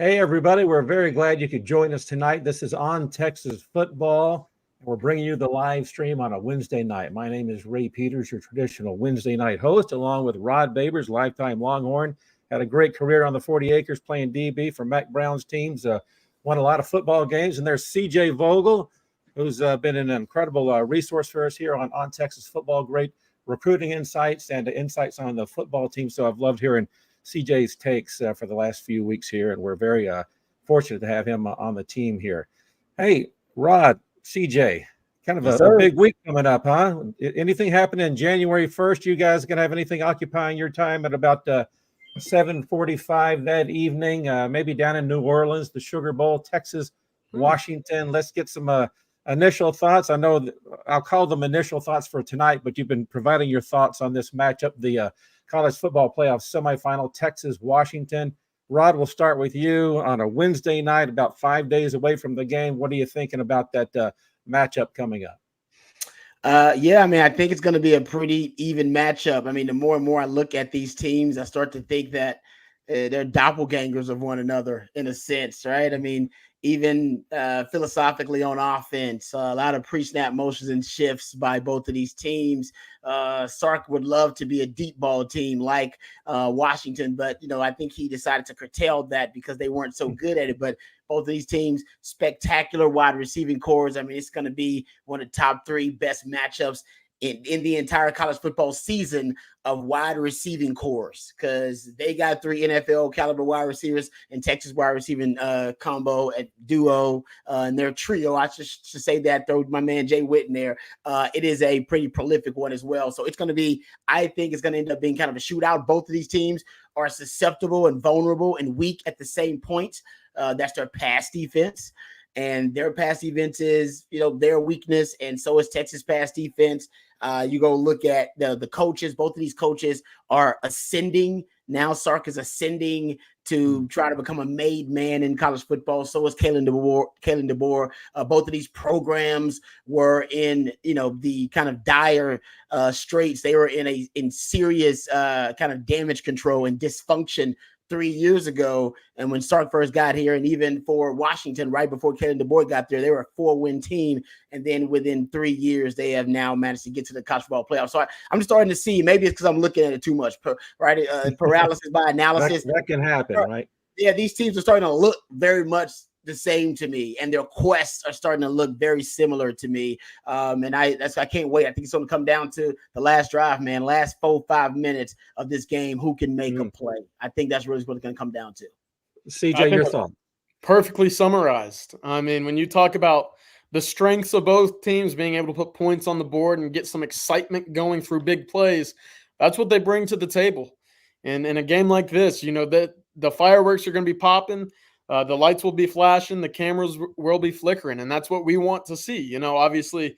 Hey, everybody. We're very glad you could join us tonight. This is On Texas Football. We're bringing you the live stream on a Wednesday night. My name is Ray Peters, your traditional Wednesday night host, along with Rod Babers, lifetime Longhorn. Had a great career on the 40 acres playing DB for Mac Brown's teams. Won a lot of football games. And there's CJ Vogel, who's been an incredible resource for us here on Texas Football. Great recruiting insights and insights on the football team. So I've loved hearing CJ's takes for the last few weeks here, and we're very fortunate to have him on the team here. Hey, Rod, CJ, kind of a big week coming up, huh? Anything happening January 1st? You guys going to have anything occupying your time at about 7:45 that evening, maybe down in New Orleans, the Sugar Bowl, Texas, Washington? Let's get some initial thoughts. I know I'll call them initial thoughts for tonight, but you've been providing your thoughts on this matchup, the college football playoff semifinal, Texas, Washington. Rod, we'll start with you on a Wednesday night, about 5 days away from the game. What are you thinking about that matchup coming up? Yeah, I mean, I think it's going to be a pretty even matchup. I mean, the more and more I look at these teams, I start to think that they're doppelgangers of one another in a sense, right? I mean, even philosophically on offense, a lot of pre-snap motions and shifts by both of these teams. Sark would love to be a deep ball team like Washington, but, I think he decided to curtail that because they weren't so good at it. But both of these teams, spectacular wide receiving cores. I mean, it's going to be one of the top three best matchups in the entire college football season of wide receiving cores, because they got three NFL caliber wide receivers and Texas wide receiving combo at duo and their trio. I should say that, throw my man Jay Witt in there. It is a pretty prolific one as well. So it's going to be, I think it's going to end up being kind of a shootout. Both of these teams are susceptible and vulnerable and weak at the same point. That's their pass defense. And their pass defense is, their weakness. And so is Texas pass defense. You go look at the coaches. Both of these coaches are ascending. Now Sark is ascending to try to become a made man in college football. So is Kalen DeBoer. Both of these programs were in, the kind of dire straits. They were in serious kind of damage control and dysfunction 3 years ago. And when Sark first got here, and even for Washington, right before Kalen DeBoer got there, they were a 4-win team. And then within 3 years, they have now managed to get to the college football playoff. So I'm just starting to see, maybe it's because I'm looking at it too much, right? Paralysis by analysis. That can happen, right? Yeah, these teams are starting to look very much the same to me, and their quests are starting to look very similar to me. And I can't wait. I think it's going to come down to the last drive, man. Last 4-5 minutes of this game, who can make a play? I think that's really what it's going to come down to. CJ, your thought? Perfectly summarized. I mean, when you talk about the strengths of both teams being able to put points on the board and get some excitement going through big plays, that's what they bring to the table. And in a game like this, that the fireworks are going to be popping. The lights will be flashing, the cameras will be flickering, and that's what we want to see. Obviously,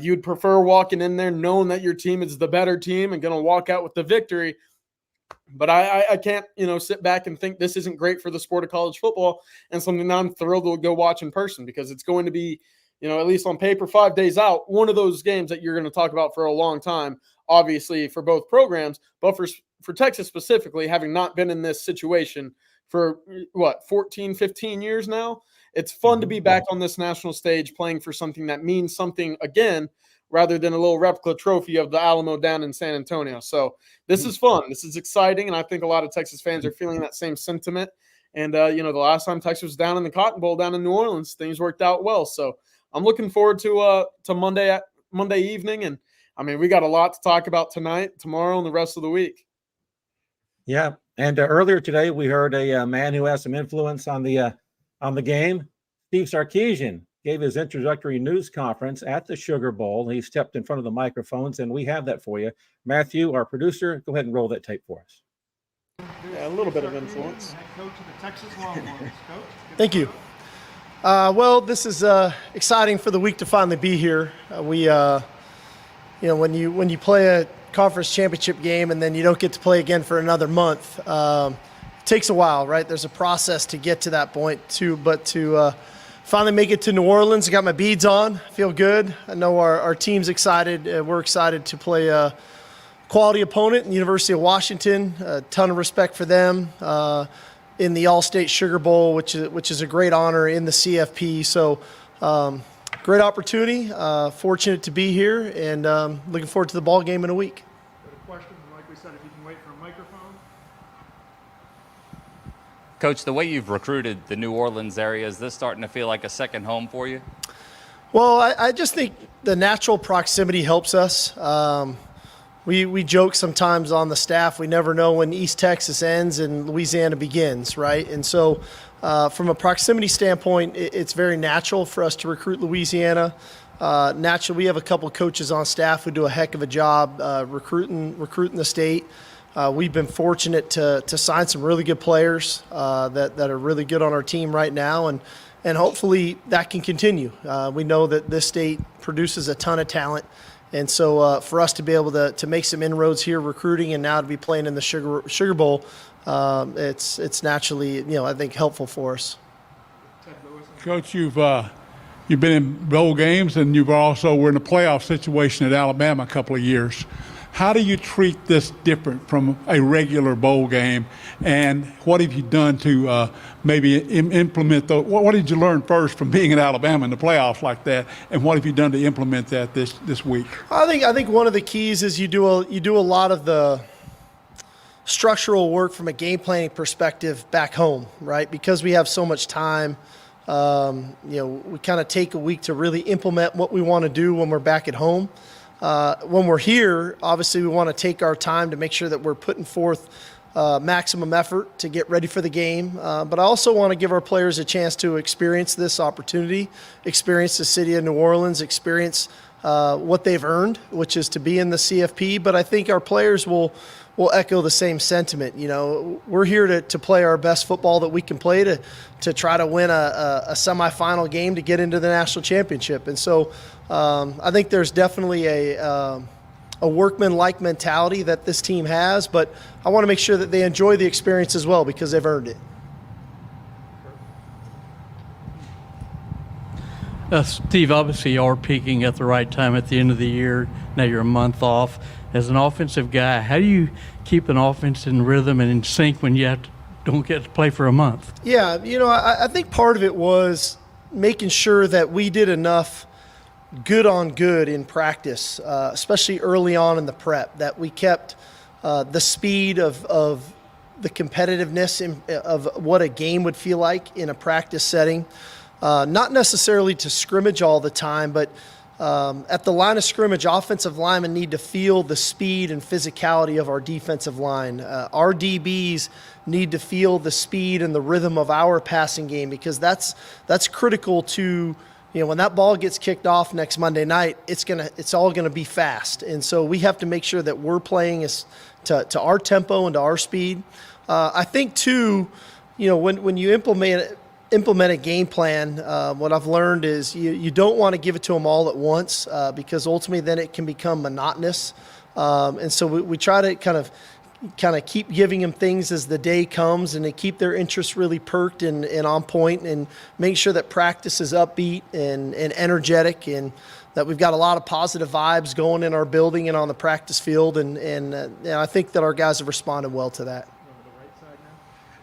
you'd prefer walking in there knowing that your team is the better team and going to walk out with the victory. But I can't, sit back and think this isn't great for the sport of college football and something that I'm thrilled to go watch in person, because it's going to be, at least on paper, 5 days out, one of those games that you're going to talk about for a long time, obviously for both programs, but for Texas specifically, having not been in this situation for 14, 15 years now. It's fun to be back on this national stage playing for something that means something again, rather than a little replica trophy of the Alamo down in San Antonio. So this is fun. This is exciting. And I think a lot of Texas fans are feeling that same sentiment. And, the last time Texas was down in the Cotton Bowl down in New Orleans, things worked out well. So I'm looking forward to Monday evening. And I mean, we got a lot to talk about tonight, tomorrow, and the rest of the week. Yeah. And earlier today, we heard a man who has some influence on the game. Steve Sarkeesian gave his introductory news conference at the Sugar Bowl. He stepped in front of the microphones, and we have that for you. Matthew, our producer, go ahead and roll that tape for us. Yeah, a little bit of influence. Head coach of the Texas Longhorns. Coach. Thank you. Well, this is exciting for the week to finally be here. When you play a conference championship game and then you don't get to play again for another month, it takes a while, right? There's a process to get to that point too, but to finally make it to New Orleans, I got my beads on, feel good. I know our team's excited. We're excited to play a quality opponent in the University of Washington. A ton of respect for them. in the All-State Sugar Bowl, which is a great honor in the CFP. So great opportunity, fortunate to be here, and looking forward to the ball game in a week. Got a question, and like we said, if you can wait for a microphone. Coach, the way you've recruited the New Orleans area, is this starting to feel like a second home for you? Well, I just think the natural proximity helps us. We joke sometimes on the staff, we never know when East Texas ends and Louisiana begins, right? And so from a proximity standpoint, it's very natural for us to recruit Louisiana. Naturally, we have a couple of coaches on staff who do a heck of a job recruiting the state. We've been fortunate to sign some really good players that are really good on our team right now, and hopefully that can continue. We know that this state produces a ton of talent, and so for us to be able to make some inroads here recruiting and now to be playing in the Sugar Bowl, it's naturally, I think helpful for us. Coach, you've been in bowl games, and you've also were in a playoff situation at Alabama a couple of years. How do you treat this different from a regular bowl game, and what have you done to maybe implement those? What did you learn first from being in Alabama in the playoffs like that, and what have you done to implement that this week? I think one of the keys is you do a lot of the structural work from a game planning perspective back home, right? Because we have so much time. We kind of take a week to really implement what we want to do when we're back at home. When we're here, obviously we want to take our time to make sure that we're putting forth maximum effort to get ready for the game. But I also want to give our players a chance to experience this opportunity, experience the city of New Orleans, experience what they've earned, which is to be in the CFP. But I think our players will echo the same sentiment. We're here to play our best football that we can play to try to win a semifinal game to get into the national championship. And so I think there's definitely a workman-like mentality that this team has, but I want to make sure that they enjoy the experience as well because they've earned it. Steve, obviously you are peaking at the right time at the end of the year. Now you're a month off. As an offensive guy, how do you keep an offense in rhythm and in sync when you don't get to play for a month? Yeah, I think part of it was making sure that we did enough good on good in practice, especially early on in the prep, that we kept the speed of the competitiveness of what a game would feel like in a practice setting. Not necessarily to scrimmage all the time, but at the line of scrimmage, offensive linemen need to feel the speed and physicality of our defensive line. Our DBs need to feel the speed and the rhythm of our passing game because that's critical to, when that ball gets kicked off next Monday night, it's all gonna be fast. And so we have to make sure that we're playing to our tempo and to our speed. I think too, when you implement a game plan, what I've learned is you don't want to give it to them all at once because ultimately then it can become monotonous. And so we try to kind of keep giving them things as the day comes and to keep their interest really perked and on point and make sure that practice is upbeat and energetic and that we've got a lot of positive vibes going in our building and on the practice field. And I think that our guys have responded well to that.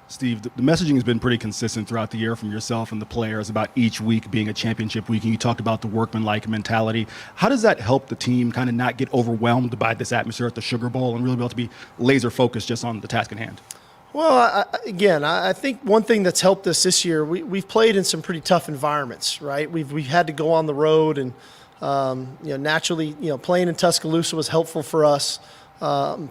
Steve, the messaging has been pretty consistent throughout the year from yourself and the players about each week being a championship week, and you talked about the workmanlike mentality. How does that help the team kind of not get overwhelmed by this atmosphere at the Sugar Bowl and really be able to be laser focused just on the task at hand? Well, I think one thing that's helped us this year, we've played in some pretty tough environments, right? We've had to go on the road, and naturally, playing in Tuscaloosa was helpful for us.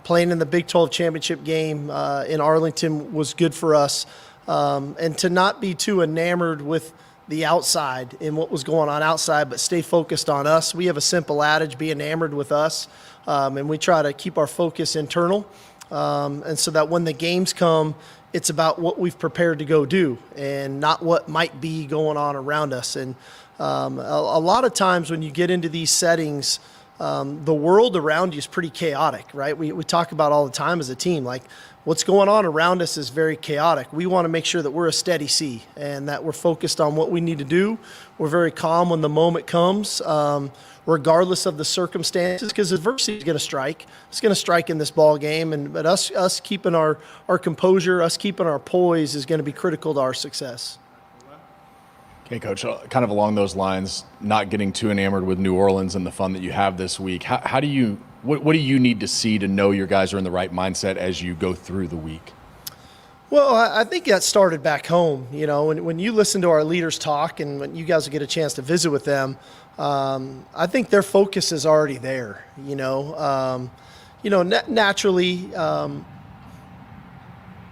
Playing in the Big 12 championship game in Arlington was good for us. And to not be too enamored with the outside and what was going on outside, but stay focused on us. We have a simple adage, be enamored with us. And we try to keep our focus internal. And so that when the games come, it's about what we've prepared to go do and not what might be going on around us. And a lot of times when you get into these settings, the world around you is pretty chaotic, right? We talk about all the time as a team, like what's going on around us is very chaotic. We want to make sure that we're a steady sea and that we're focused on what we need to do. We're very calm when the moment comes, regardless of the circumstances, because adversity is going to strike. It's going to strike in this ball game, but us keeping our composure, us keeping our poise is going to be critical to our success. Okay, Coach, kind of along those lines, not getting too enamored with New Orleans and the fun that you have this week, what do you need to see to know your guys are in the right mindset as you go through the week? Well, I think that started back home. You know, when you listen to our leaders talk and when you guys get a chance to visit with them, I think their focus is already there. Naturally,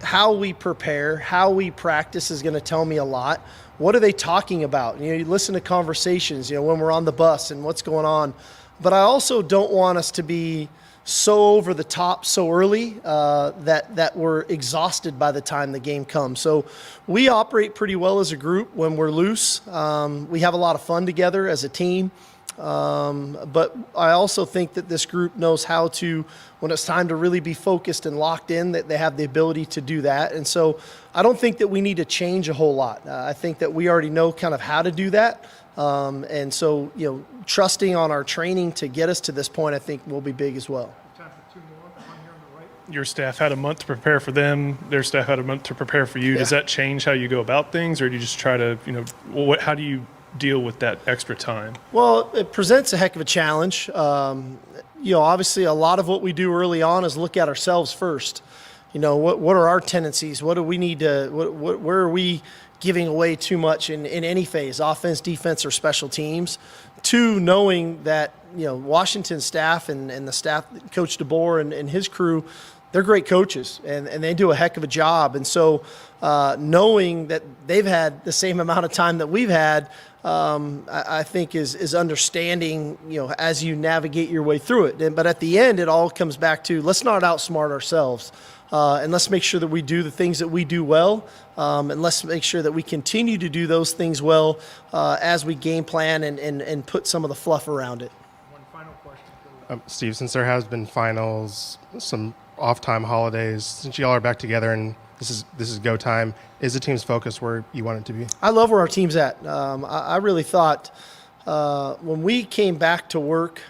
how we prepare, how we practice is going to tell me a lot. What are they talking about? You listen to conversations, when we're on the bus and what's going on. But I also don't want us to be so over the top so early that we're exhausted by the time the game comes. So we operate pretty well as a group when we're loose. We have a lot of fun together as a team. But I also think that this group knows how to, when it's time to really be focused and locked in, that they have the ability to do that. And so I don't think that we need to change a whole lot. I think that we already know kind of how to do that. And so, trusting on our training to get us to this point, I think will be big as well. Time for two more. One here on the right. Your staff had a month to prepare for them. Their staff had a month to prepare for you. Yeah. Does that change how you go about things, or do you just try to, how do you deal with that extra time? Well, it presents a heck of a challenge. Obviously a lot of what we do early on is look at ourselves first. What are our tendencies? What do we need to, where are we giving away too much in any phase, offense, defense, or special teams? Two, knowing that, Washington staff and the staff, Coach DeBoer and his crew, they're great coaches and they do a heck of a job. And so knowing that they've had the same amount of time that we've had, I think is understanding, as you navigate your way through it. But at the end, it all comes back to let's not outsmart ourselves. And let's make sure that we do the things that we do well. And let's make sure that we continue to do those things well as we game plan and put some of the fluff around it. One final question. Steve, since there has been finals, some off-time holidays, since y'all are back together and this is go time, is the team's focus where you want it to be? I love where our team's at. I really thought when we came back to work,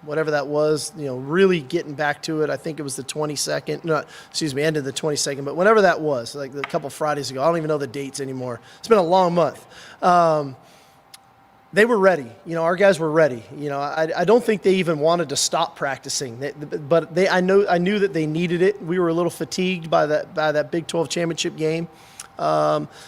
whatever that was, really getting back to it. I think it was the 22nd. Ended the 22nd. But whenever that was, like a couple Fridays ago, I don't even know the dates anymore. It's been a long month. They were ready. Our guys were ready. I don't think they even wanted to stop practicing. But I knew that they needed it. We were a little fatigued by that Big 12 championship game.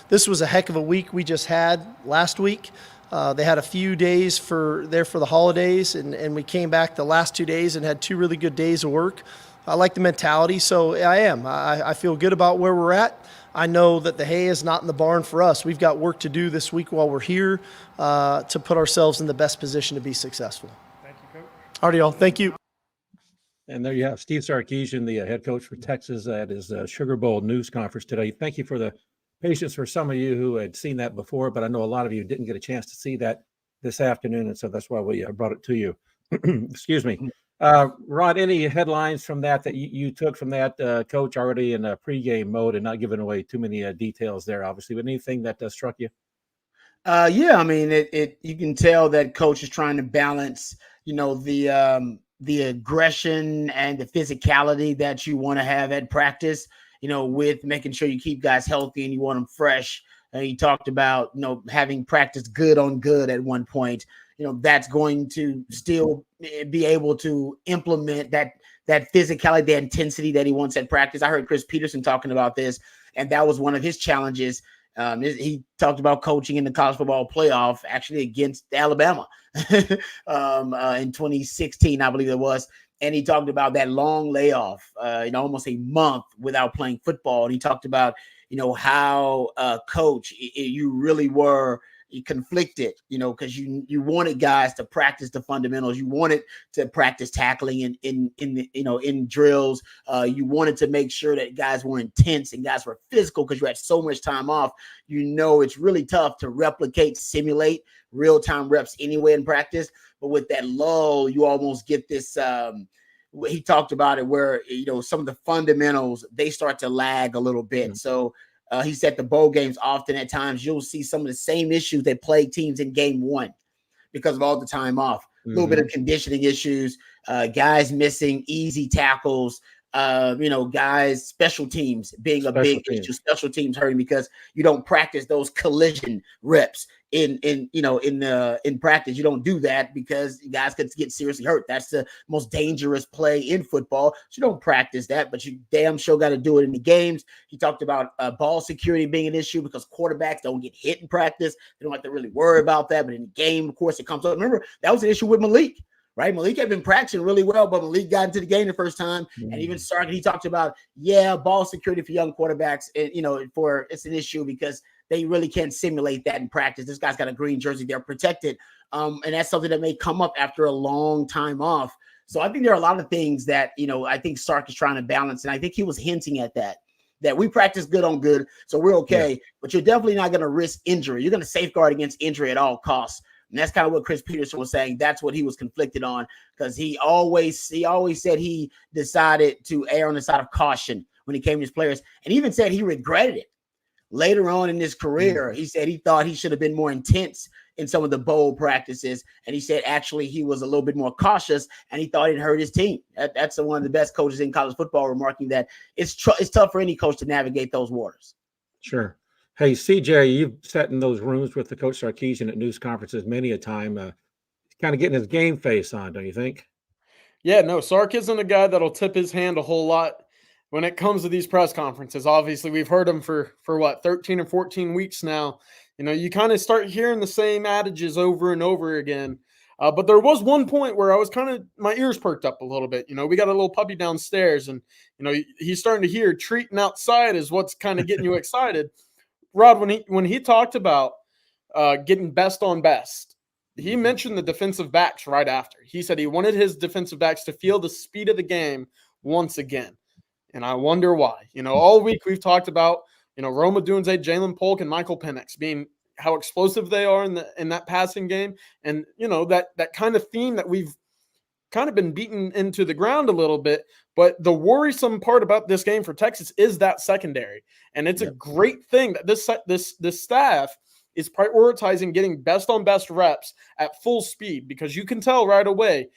This was a heck of a week we just had last week. They had a few days for the holidays, and we came back the last 2 days and had 2 really good days of work. I like the mentality, so I feel good about where we're at. I know that the hay is not in the barn for us. We've got work to do this week while we're here to put ourselves in the best position to be successful. Thank you, Coach. All right, y'all. Thank you. And there you have Steve Sarkeesian, the head coach for Texas at his Sugar Bowl news conference today. Thank you for the patience for some of you who had seen that before, but I know a lot of you didn't get a chance to see that this afternoon, and so that's why we brought it to you. Excuse me. Rod, any headlines from that you took from that, Coach, already in a pregame mode and not giving away too many details there, obviously, but anything that struck you? Yeah, I mean, you can tell that Coach is trying to balance, the aggression and the physicality that you want to have at practice, with making sure you keep guys healthy and you want them fresh. He talked about, having practice good on good at one point. That's going to still be able to implement that physicality, the intensity that he wants at practice. I heard Chris Peterson talking about this, and that was one of his challenges. He talked about coaching in the college football playoff, actually against Alabama in 2016, I believe it was. And he talked about that long layoff, almost a month without playing football. And he talked about, how Coach, you really were, conflicted, because you wanted guys to practice the fundamentals. You wanted to practice tackling in drills. You wanted to make sure that guys were intense and guys were physical because you had so much time off. It's really tough to replicate, simulate real-time reps anyway in practice. But with that lull, you almost get this he talked about it where, some of the fundamentals, they start to lag a little bit. Mm-hmm. So he said the bowl games often at times you'll see some of the same issues that plague teams in game one because of all the time off. A little bit of conditioning issues, guys missing easy tackles, guys, special teams being a big issue. Special teams hurting because you don't practice those collision reps in practice. You don't do that because guys could get seriously hurt. That's the most dangerous play in football. So you don't practice that, but you damn sure got to do it in the games. He talked about ball security being an issue because quarterbacks don't get hit in practice. They don't have to really worry about that. But in the game, of course, it comes up. Remember, that was an issue with Malik. Right, Malik had been practicing really well, but Malik got into the game the first time, and even Sark, he talked about ball security for young quarterbacks. And it's an issue because they really can't simulate that in practice. This guy's got a green jersey; they're protected, and that's something that may come up after a long time off. So I think there are a lot of things that I think Sark is trying to balance, and I think he was hinting at that we practice good on good, so we're okay. But you're definitely not going to risk injury. You're going to safeguard against injury at all costs. And that's kind of what Chris Peterson was saying. That's what he was conflicted on because he always said he decided to err on the side of caution when he came to his players, and even said he regretted it later on in his career. He said he thought he should have been more intense in some of the bowl practices, and he said actually he was a little bit more cautious, and he thought it hurt his team. That's one of the best coaches in college football, remarking that it's tough for any coach to navigate those waters. Sure. Hey, CJ, you've sat in those rooms with the coach Sarkeesian at news conferences many a time. Kind of getting his game face on, don't you think? Yeah, no, Sark isn't a guy that'll tip his hand a whole lot when it comes to these press conferences. Obviously, we've heard him for 13 or 14 weeks now. You kind of start hearing the same adages over and over again. But there was one point where I was my ears perked up a little bit. We got a little puppy downstairs, and, he's starting to hear treating outside is what's kind of getting you excited. Rod, when he talked about getting best on best, he mentioned the defensive backs right after. He said he wanted his defensive backs to feel the speed of the game once again. And I wonder why. All week we've talked about, Rome Odunze, Jalen Polk, and Michael Penix being how explosive they are in that passing game. And, that kind of theme that we've kind of been beaten into the ground a little bit. But the worrisome part about this game for Texas is that secondary. And it's a great thing that this staff is prioritizing getting best on best reps at full speed, because you can tell right away,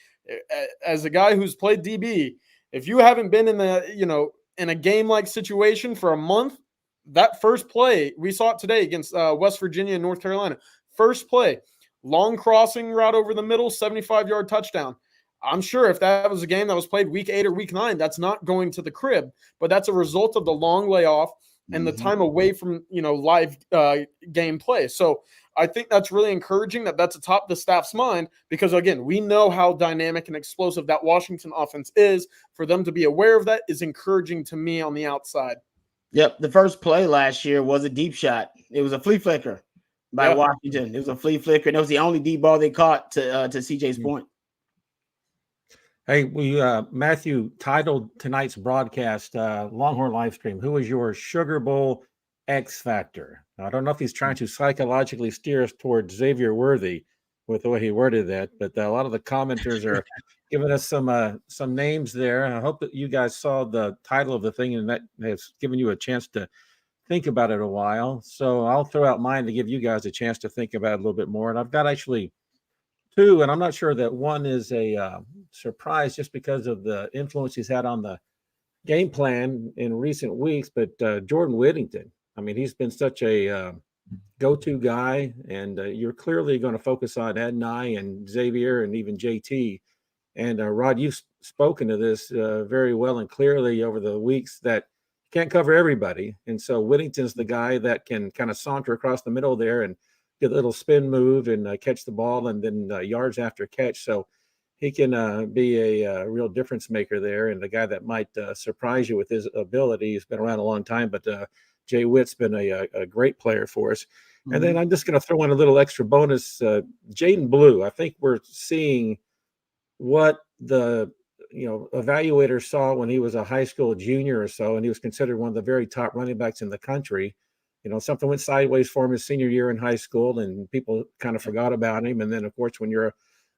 as a guy who's played DB, if you haven't been in a game-like situation for a month, that first play, we saw it today against West Virginia and North Carolina. First play, long crossing route over the middle, 75-yard touchdown. I'm sure if that was a game that was played week 8 or week 9, that's not going to the crib, but that's a result of the long layoff and the time away from, live game play. So I think that's really encouraging that's atop the staff's mind, because again, we know how dynamic and explosive that Washington offense is. For them to be aware of that is encouraging to me on the outside. Yep. The first play last year was a deep shot. It was a flea flicker by Washington. It was a flea flicker, and it was the only deep ball they caught, to CJ's point. Hey, Matthew titled tonight's broadcast Longhorn Livestream, who is your Sugar Bowl X Factor? Now, I don't know if he's trying to psychologically steer us towards Xavier Worthy with the way he worded that, but a lot of the commenters are giving us some names there. And I hope that you guys saw the title of the thing and that has given you a chance to think about it a while. So I'll throw out mine to give you guys a chance to think about it a little bit more. And I've got actually two, and I'm not sure that one is a surprise just because of the influence he's had on the game plan in recent weeks, but Jordan Whittington. I mean, he's been such a go-to guy, and you're clearly going to focus on Adonai and Xavier and even JT. And Rod, you've spoken to this very well and clearly over the weeks that can't cover everybody. And so Whittington's the guy that can kind of saunter across the middle there and get a little spin move and catch the ball and then yards after catch. So he can be a real difference maker there, and the guy that might surprise you with his ability. He's been around a long time, but Jay Witt's been a great player for us. And then I'm just going to throw in a little extra bonus. Jaden Blue, I think we're seeing what the evaluator saw when he was a high school junior or so, and he was considered one of the very top running backs in the country. Something went sideways for him his senior year in high school, and people kind of forgot about him. And then, of course, when you're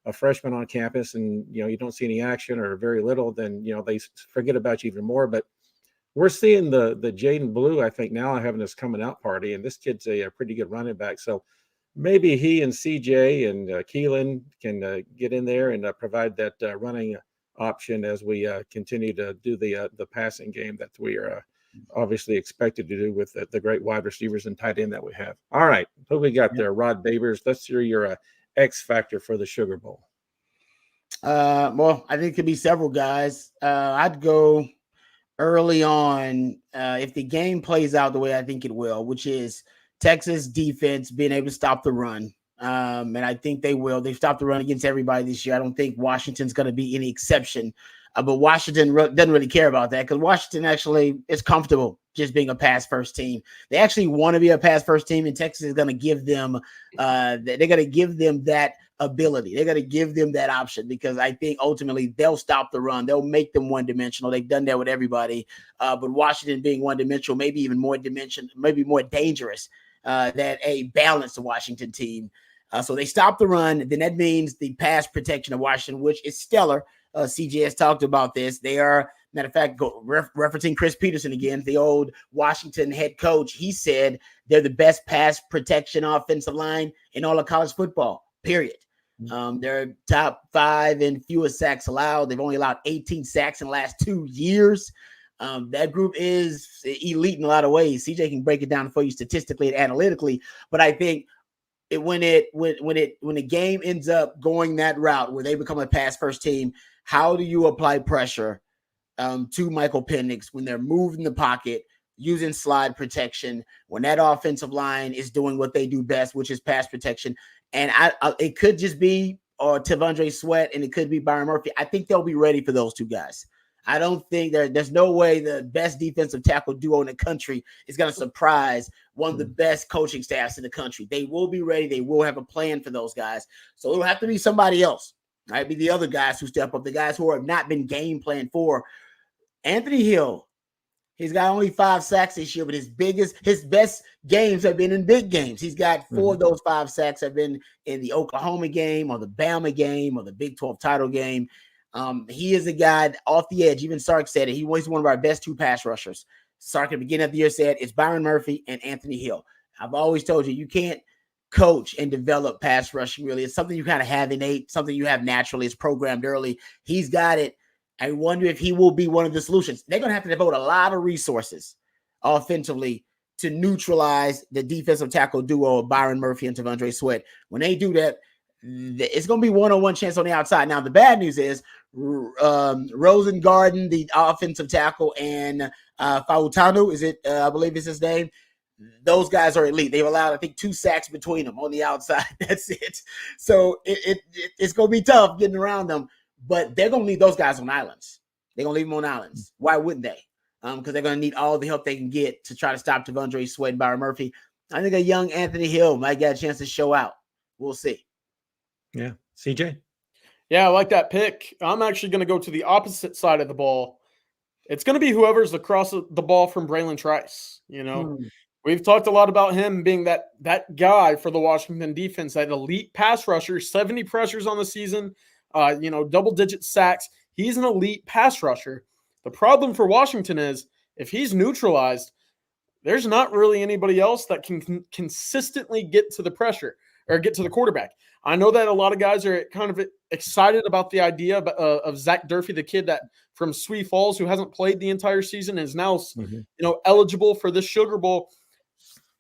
a freshman on campus and you don't see any action or very little, then they forget about you even more. But we're seeing the Jaden Blue, I think, now having this coming out party, and this kid's a pretty good running back. So maybe he and CJ and Keelan can get in there and provide that running option as we continue to do the passing game that we are obviously expected to do with the great wide receivers and tight end that we have. All right, who we got there? Rod Babers. Let's hear your X factor for the Sugar Bowl. Well, I think it could be several guys. I'd go early on if the game plays out the way I think it will, which is Texas defense being able to stop the run. And I think they will. They've stopped the run against everybody this year. I don't think Washington's going to be any exception. But Washington doesn't really care about that because Washington actually is comfortable just being a pass-first team. They actually want to be a pass-first team, and Texas is going to give them they're going to give them that ability. They're going to give them that option because I think ultimately they'll stop the run. They'll make them one-dimensional. They've done that with everybody. But Washington being one-dimensional, maybe even more maybe more dangerous than a balanced Washington team. So they stop the run. Then that means the pass protection of Washington, which is stellar. CJ has talked about this. They are, matter of fact, referencing Chris Peterson again, the old Washington head coach. He said they're the best pass protection offensive line in all of college football, period. They're top 5 in fewest sacks allowed. They've only allowed 18 sacks in the last 2 years. That group is elite in a lot of ways. CJ can break it down for you statistically and analytically, but I think when the game ends up going that route where they become a pass first team, how do you apply pressure to Michael Penix when they're moved in the pocket using slide protection, when that offensive line is doing what they do best, which is pass protection? And it could just be Tavondre Sweat and it could be Byron Murphy. I think they'll be ready for those two guys. I don't think there's no way the best defensive tackle duo in the country is going to surprise one of the best coaching staffs in the country. They will be ready. They will have a plan for those guys. So it'll have to be somebody else. Right? Be the other guys who step up, the guys who have not been game planned for. Anthony Hill, he's got only 5 sacks this year, but his best games have been in big games. He's got 4 of those 5 sacks have been in the Oklahoma game or the Bama game or the Big 12 title game. He is a guy off the edge. Even Sark said it. He was one of our best 2 pass rushers. Sark at the beginning of the year said it's Byron Murphy and Anthony Hill. I've always told you can't coach and develop pass rushing. Really, it's something you kind of have innate, something you have naturally. It's programmed early. He's got it. I wonder if he will be one of the solutions. They're going to have to devote a lot of resources offensively to neutralize the defensive tackle duo of Byron Murphy and Tavondre Sweat. When they do that, it's going to be one-on-one chance on the outside. Now, the bad news is Rosengarten, the offensive tackle, and Fautanu, I believe is his name. Those guys are elite. They've allowed, I think, 2 sacks between them on the outside. That's it. So it's going to be tough getting around them, but they're going to leave those guys on islands. They're going to leave them on islands. Why wouldn't they? Because they're going to need all the help they can get to try to stop Tavondre Sweat and Byron Murphy. I think a young Anthony Hill might get a chance to show out. We'll see. Yeah. CJ? Yeah, I like that pick. I'm actually going to go to the opposite side of the ball. It's going to be whoever's across the ball from Braylon Trice. We've talked a lot about him being that guy for the Washington defense, that elite pass rusher, 70 pressures on the season, double-digit sacks. He's an elite pass rusher. The problem for Washington is if he's neutralized, there's not really anybody else that can consistently get to the pressure or get to the quarterback. I know that a lot of guys are kind of excited about the idea of Zach Durfee, the kid that from Sioux Falls who hasn't played the entire season and is now eligible for this Sugar Bowl.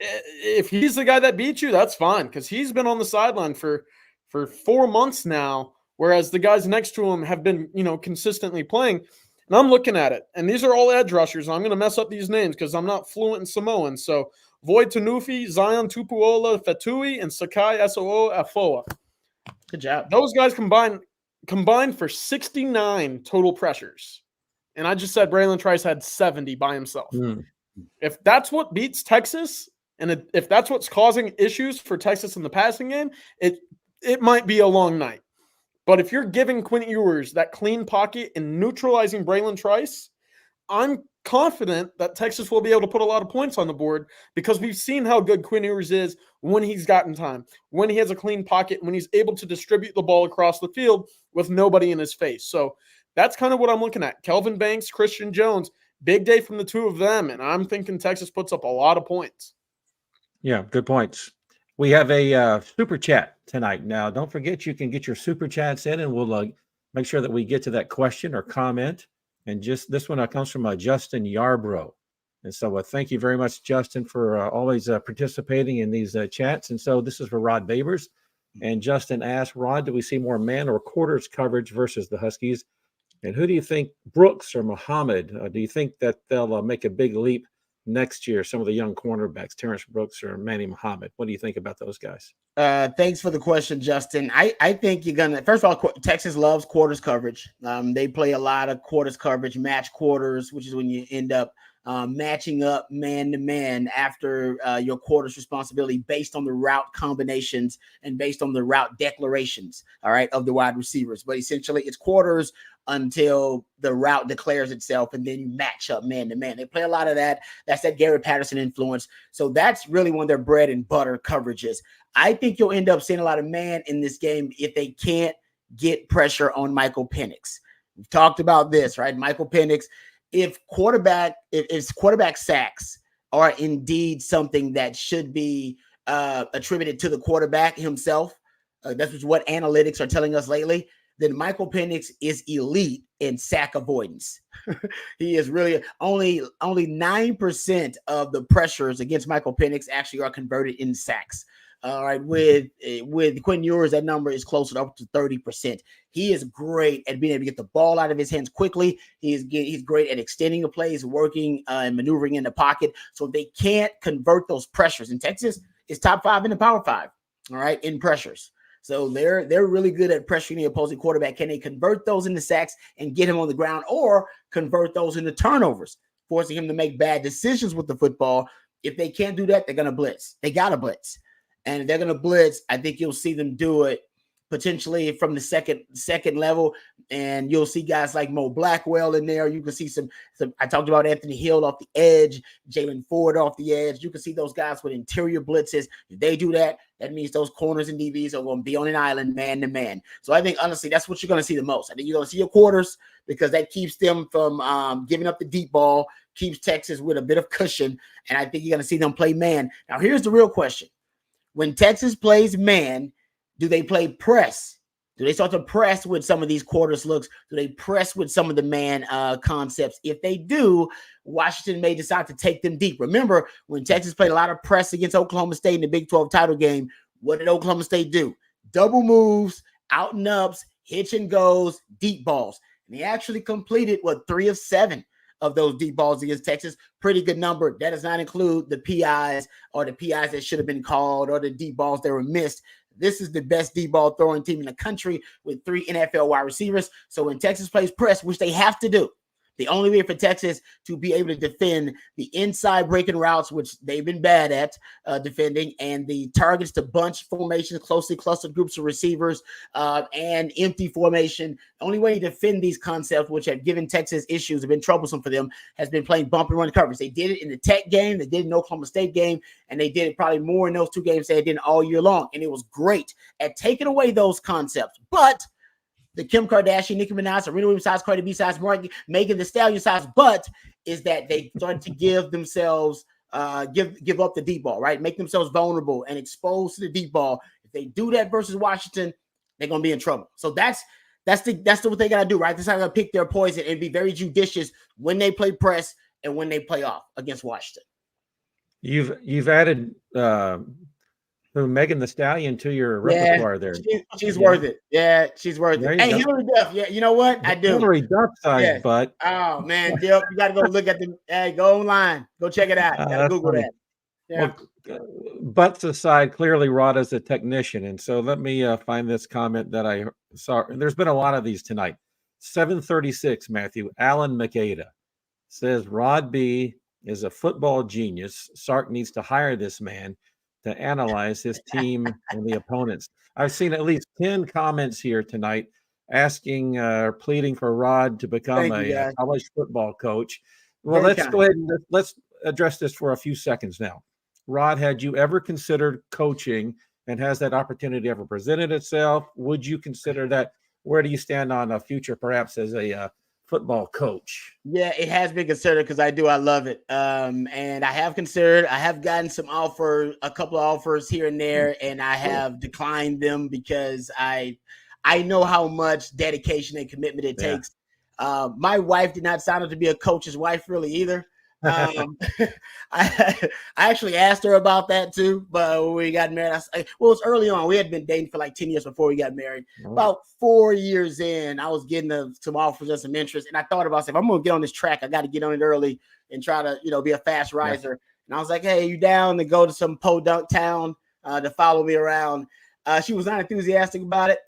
If he's the guy that beats you, that's fine because he's been on the sideline for 4 months now, whereas the guys next to him have been consistently playing. And I'm looking at it, and these are all edge rushers. And I'm going to mess up these names because I'm not fluent in Samoan. So Void Tanufi, Zion Tupuola Fetui, and Sakai Soo Afoa. Good job. Those guys combined for 69 total pressures. And I just said Braylon Trice had 70 by himself. If that's what beats Texas And if that's what's causing issues for Texas in the passing game, it might be a long night. But if you're giving Quinn Ewers that clean pocket and neutralizing Braylon Trice, I'm confident that Texas will be able to put a lot of points on the board because we've seen how good Quinn Ewers is when he's gotten time, when he has a clean pocket, when he's able to distribute the ball across the field with nobody in his face. So that's kind of what I'm looking at. Kelvin Banks, Christian Jones, big day from the two of them, and I'm thinking Texas puts up a lot of points. Yeah, good points. We have a super chat tonight. Now, don't forget you can get your super chats in, and we'll make sure that we get to that question or comment. And just this one comes from Justin Yarbrough. And so thank you very much, Justin, for always participating in these chats. And so this is for Rod Babers. And Justin asked, Rod, do we see more man or quarters coverage versus the Huskies? And who do you think, Brooks or Muhammad? Do you think that they'll make a big leap next year? Some of the young cornerbacks, Terrence Brooks or Manny Muhammad. What do you think about those guys? Thanks for the question, Justin. I think you're going to, first of all, Texas loves quarters coverage. They play a lot of quarters coverage, match quarters, which is when you end up matching up man to man after your quarters responsibility based on the route combinations and based on the route declarations, all right, of the wide receivers. But essentially it's quarters until the route declares itself, and then you match up man to man. They play a lot of that. That's that Gary Patterson influence. So that's really one of their bread and butter coverages. I think you'll end up seeing a lot of man in this game if they can't get pressure on Michael Penix. We've talked about this, right? Michael Penix, if quarterback sacks are indeed something that should be attributed to the quarterback himself, that's what analytics are telling us lately, then Michael Penix is elite in sack avoidance. He is really only 9% of the pressures against Michael Penix actually are converted in sacks. All right, with Quinn Ewers, that number is closer up to 30%. He is great at being able to get the ball out of his hands quickly. He's great at extending the plays, working and maneuvering in the pocket. So they can't convert those pressures. And Texas is top 5 in the Power 5, all right, in pressures. So they're really good at pressuring the opposing quarterback. Can they convert those into sacks and get him on the ground, or convert those into turnovers, forcing him to make bad decisions with the football? If they can't do that, they're going to blitz. They got to blitz. And if they're going to blitz, I think you'll see them do it potentially from the second level. And you'll see guys like Mo Blackwell in there. You can see some I talked about Anthony Hill off the edge, Jalen Ford off the edge. You can see those guys with interior blitzes. If they do that, that means those corners and DBs are going to be on an island man to man. So I think, honestly, that's what you're going to see the most. I think you're going to see your quarters because that keeps them from giving up the deep ball, keeps Texas with a bit of cushion. And I think you're going to see them play man. Now, here's the real question. When Texas plays man, do they play press? Do they start to press with some of these quarters looks? Do they press with some of the man concepts? If they do, Washington may decide to take them deep. Remember, when Texas played a lot of press against Oklahoma State in the Big 12 title game, what did Oklahoma State do? Double moves, out and ups, hitch and goes, deep balls. And they actually completed, 3 of 7 of those deep balls against Texas. Pretty good number. That does not include the PIs or the PIs that should have been called or the deep balls that were missed. This is the best deep ball throwing team in the country with 3 NFL wide receivers. So when Texas plays press, which they have to do, the only way for Texas to be able to defend the inside breaking routes, which they've been bad at defending, and the targets to bunch formations, closely clustered groups of receivers, and empty formation. The only way to defend these concepts, which have given Texas issues, have been troublesome for them, has been playing bump and run coverage. They did it in the Tech game, they did it in the Oklahoma State game, and they did it probably more in those 2 games they did all year long. And it was great at taking away those concepts. But the Kim Kardashian, Nicki Minaj, Serena Williams size, Cardi B size, Megan Thee Stallion size, but is that they started to give themselves, give up the deep ball, right? Make themselves vulnerable and exposed to the deep ball. If they do that versus Washington, they're gonna be in trouble. So that's what they gotta do, right? That's how they gotta pick their poison and be very judicious when they play press and when they play off against Washington. You've added Megan Thee Stallion to your repertoire there. She's worth it. Yeah, she's worth it. Hey, Hillary Duff. Yeah, you know what? I do. Hillary Duff size, but oh man, Dip, you got to go look at them. Hey, go online, go check it out. You got to Google that. Yeah. Well, butts aside, clearly Rod is a technician, and so let me find this comment that I saw. There's been a lot of these tonight. 736, Matthew Allen McAda says Rod B is a football genius. Sark needs to hire this man to analyze his team and the opponents. I've seen at least 10 comments here tonight asking or pleading for Rod to become Thank you, a guys. college football coach. Well, Very let's kind. go ahead and let's address this for a few seconds now. Rod, had you ever considered coaching, and has that opportunity ever presented itself? Would you consider that? Where do you stand on a future perhaps as a football coach? Yeah, it has been considered because I love it. And I have gotten some a couple of offers here and there, and I have declined them because I know how much dedication and commitment it takes. My wife did not sign up to be a coach's wife really either. I actually asked her about that too, but when we got married, it was early on. We had been dating for like 10 years before we got married. About 4 years in, I was getting some offers and some interest, and I thought about, if I'm going to get on this track, I got to get on it early and try to, be a fast riser. And I was like, hey, you down to go to some podunk town to follow me around? She was not enthusiastic about it,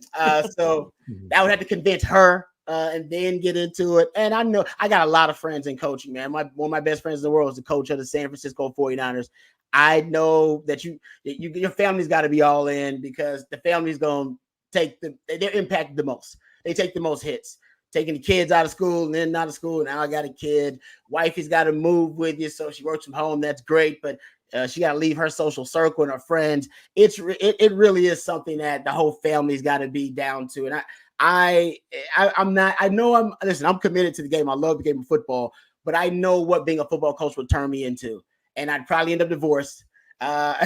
so I would have to convince her. And then get into it. And I know I got a lot of friends in coaching, man. One of my best friends in the world is the coach of the San Francisco 49ers. I know that your family's got to be all in, because the family's going to they're impacted the most. They take the most hits, taking the kids out of school and then out of school. Now I got a kid. Wifey's got to move with you, so she works from home. That's great, but she got to leave her social circle and her friends. It really is something that the whole family's got to be down to. And I'm committed to the game. I love the game of football, but I know what being a football coach would turn me into, and I'd probably end up divorced. I'm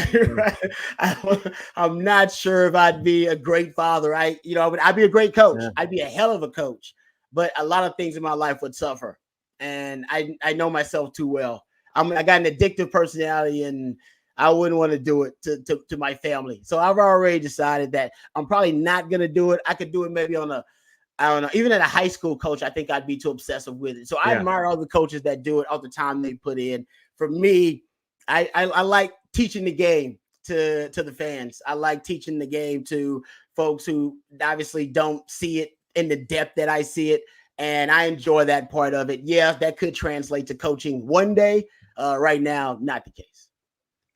not sure if I'd be a great father. I'd be a great coach. Yeah. I'd be a hell of a coach, but a lot of things in my life would suffer, and I know myself too well. I got an addictive personality, and I wouldn't want to do it to my family. So I've already decided that I'm probably not going to do it. I could do it maybe I don't know, even at a high school coach, I think I'd be too obsessive with it. So I admire all the coaches that do it, all the time they put in. For me, I like teaching the game to the fans. I like teaching the game to folks who obviously don't see it in the depth that I see it. And I enjoy that part of it. Yeah, that could translate to coaching one day. Right now, not the case.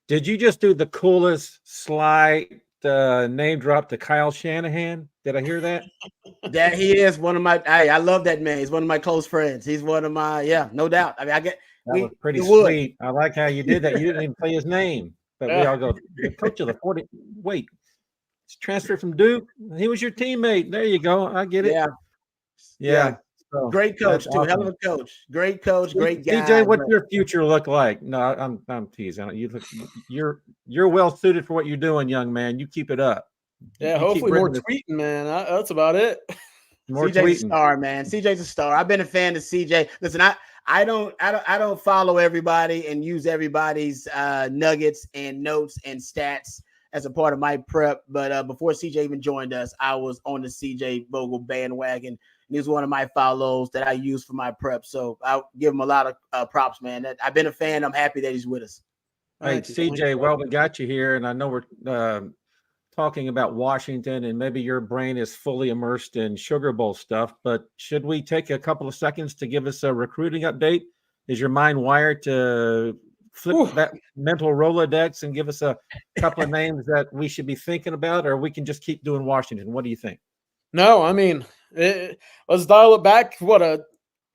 Did you just do the coolest slide name drop to Kyle Shanahan? Did I hear that? That he is one of my. I love that man. He's one of my close friends. He's one of my. No doubt. I mean, That was pretty sweet. I like how you did that. You didn't even say his name, but we all go, the coach of the 40. Wait, he's transferred from Duke. He was your teammate. There you go. I get it. Yeah. So, great coach too. awesome. Hell of a coach. Great coach. Great guy. DJ, what's your future look like? No, I'm teasing. You're well suited for what you're doing, young man. You keep it up. Yeah, You hopefully more keep tweeting, man. That's about it. More CJ's tweeting. a star, man. CJ's a star. I've been a fan of CJ. Listen, I don't follow everybody and use everybody's nuggets and notes and stats as a part of my prep. But before CJ even joined us, I was on the CJ Vogel bandwagon. And he was one of my follows that I use for my prep. So I'll give him a lot of props, man. I've been a fan. I'm happy that he's with us. Hey, CJ, well, we got you here, and I know we're talking about Washington, and maybe your brain is fully immersed in Sugar Bowl stuff, but should we take a couple of seconds to give us a recruiting update? Is your mind wired to flip that mental Rolodex and give us a couple of names that we should be thinking about, or we can just keep doing Washington? What do you think? No, I mean, let's dial it back,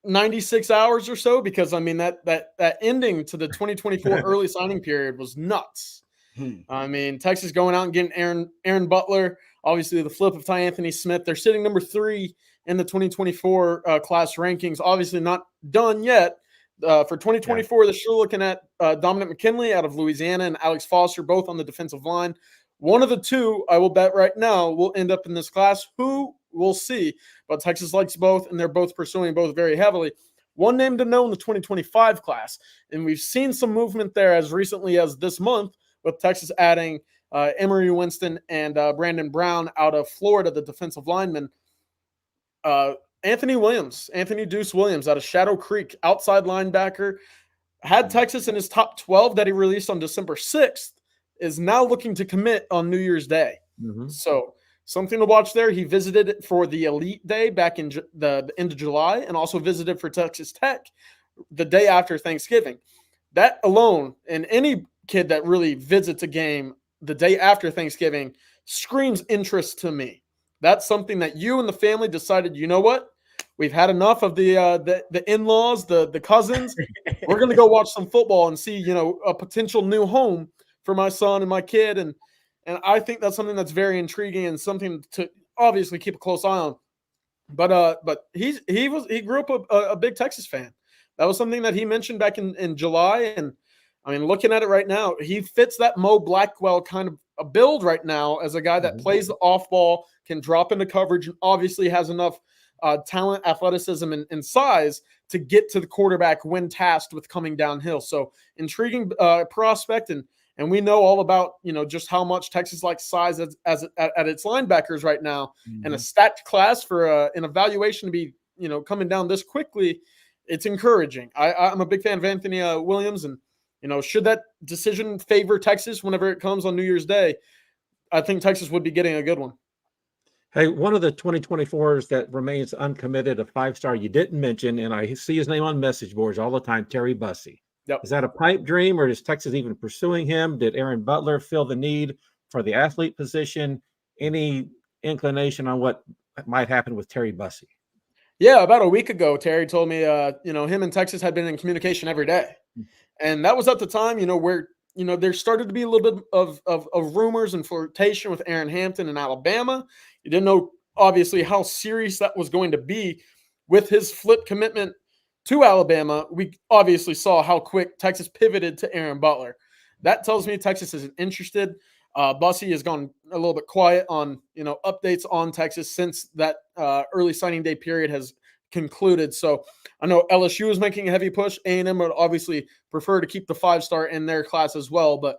96 hours or so, because I mean that ending to the 2024 early signing period was nuts. I mean, Texas going out and getting Aaron Butler, obviously the flip of Ty Anthony Smith. They're sitting number 3 in the 2024 class rankings. Obviously not done yet. For 2024, they're still looking at Dominic McKinley out of Louisiana and Alex Foster, both on the defensive line. One of the two, I will bet right now, will end up in this class. Who, we'll see. But Texas likes both, and they're both pursuing both very heavily. One name to know in the 2025 class, and we've seen some movement there as recently as this month, with Texas adding Emory Winston and Brandon Brown out of Florida, the defensive lineman. Anthony Deuce Williams out of Shadow Creek, outside linebacker, had Texas in his top 12 that he released on December 6th, is now looking to commit on New Year's Day. So something to watch there. He visited for the Elite Day back in the end of July, and also visited for Texas Tech the day after Thanksgiving. that alone, and any kid that really visits a game the day after Thanksgiving screams interest to me. That's something that you and the family decided, you know what? We've had enough of the in-laws, the cousins. We're going to go watch some football and see, a potential new home for my son and my kid. And I think that's something that's very intriguing and something to obviously keep a close eye on. But he grew up a big Texas fan. That was something that he mentioned back in July. And I mean, looking at it right now, he fits that Mo Blackwell kind of a build right now as a guy that plays the off ball, can drop into coverage, and obviously has enough talent, athleticism, and size to get to the quarterback when tasked with coming downhill. So intriguing prospect, and we know all about just how much Texas likes size at its linebackers right now, and a stacked class for an evaluation to be coming down this quickly. It's encouraging. I'm a big fan of Anthony Williams, and should that decision favor Texas whenever it comes on New Year's Day, I think Texas would be getting a good one. Hey, one of the 2024s that remains uncommitted, a 5-star you didn't mention, and I see his name on message boards all the time, Terry Bussey. Yep. Is that a pipe dream, or is Texas even pursuing him? Did Aaron Butler feel the need for the athlete position? Any inclination on what might happen with Terry Bussey? Yeah, about a week ago, Terry told me, him and Texas had been in communication every day. And that was at the time, where, there started to be a little bit of rumors and flirtation with Aaron Hampton in Alabama. You didn't know, obviously, how serious that was going to be with his flip commitment to Alabama. We obviously saw how quick Texas pivoted to Aaron Butler. That tells me Texas isn't interested. Bussey has gone a little bit quiet on, updates on Texas since that early signing day period has concluded. So I know LSU is making a heavy push. A&M would obviously prefer to keep the 5-star in their class as well. But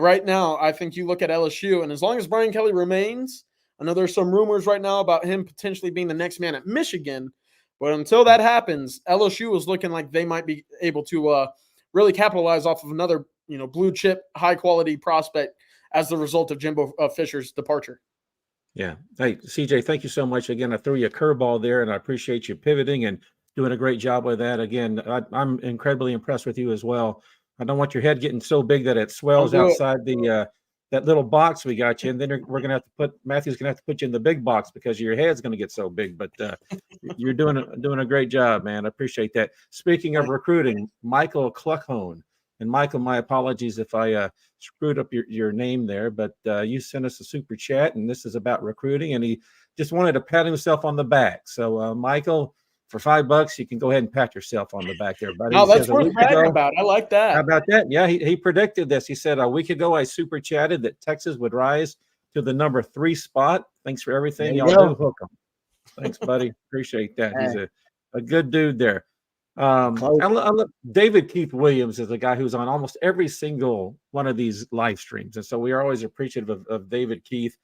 right now, I think you look at LSU, and as long as Brian Kelly remains, I know there's some rumors right now about him potentially being the next man at Michigan. But until that happens, LSU is looking like they might be able to really capitalize off of another, blue chip, high quality prospect as the result of Jimbo Fisher's departure. Yeah. Hey, CJ, thank you so much. Again, I threw you a curveball there, and I appreciate you pivoting and doing a great job with that. Again, I'm incredibly impressed with you as well. I don't want your head getting so big that it swells outside the that little box we got you in. Then Matthew's going to have to put you in the big box because your head's going to get so big. But you're doing a great job, man. I appreciate that. Speaking of recruiting, Michael Cluckhone. And Michael, my apologies if I screwed up your name there, but you sent us a super chat, and this is about recruiting, and he just wanted to pat himself on the back. So, Michael, for $5, you can go ahead and pat yourself on the back there, buddy. Oh, that's worth bragging about. I like that. How about that? Yeah, he predicted this. He said a week ago I super chatted that Texas would rise to the number 3 spot. Thanks for everything y'all do. Hook 'em. Thanks, buddy. Appreciate that. He's a good dude there. David Keith Williams is a guy who's on almost every single one of these live streams, and so we are always appreciative of David Keith.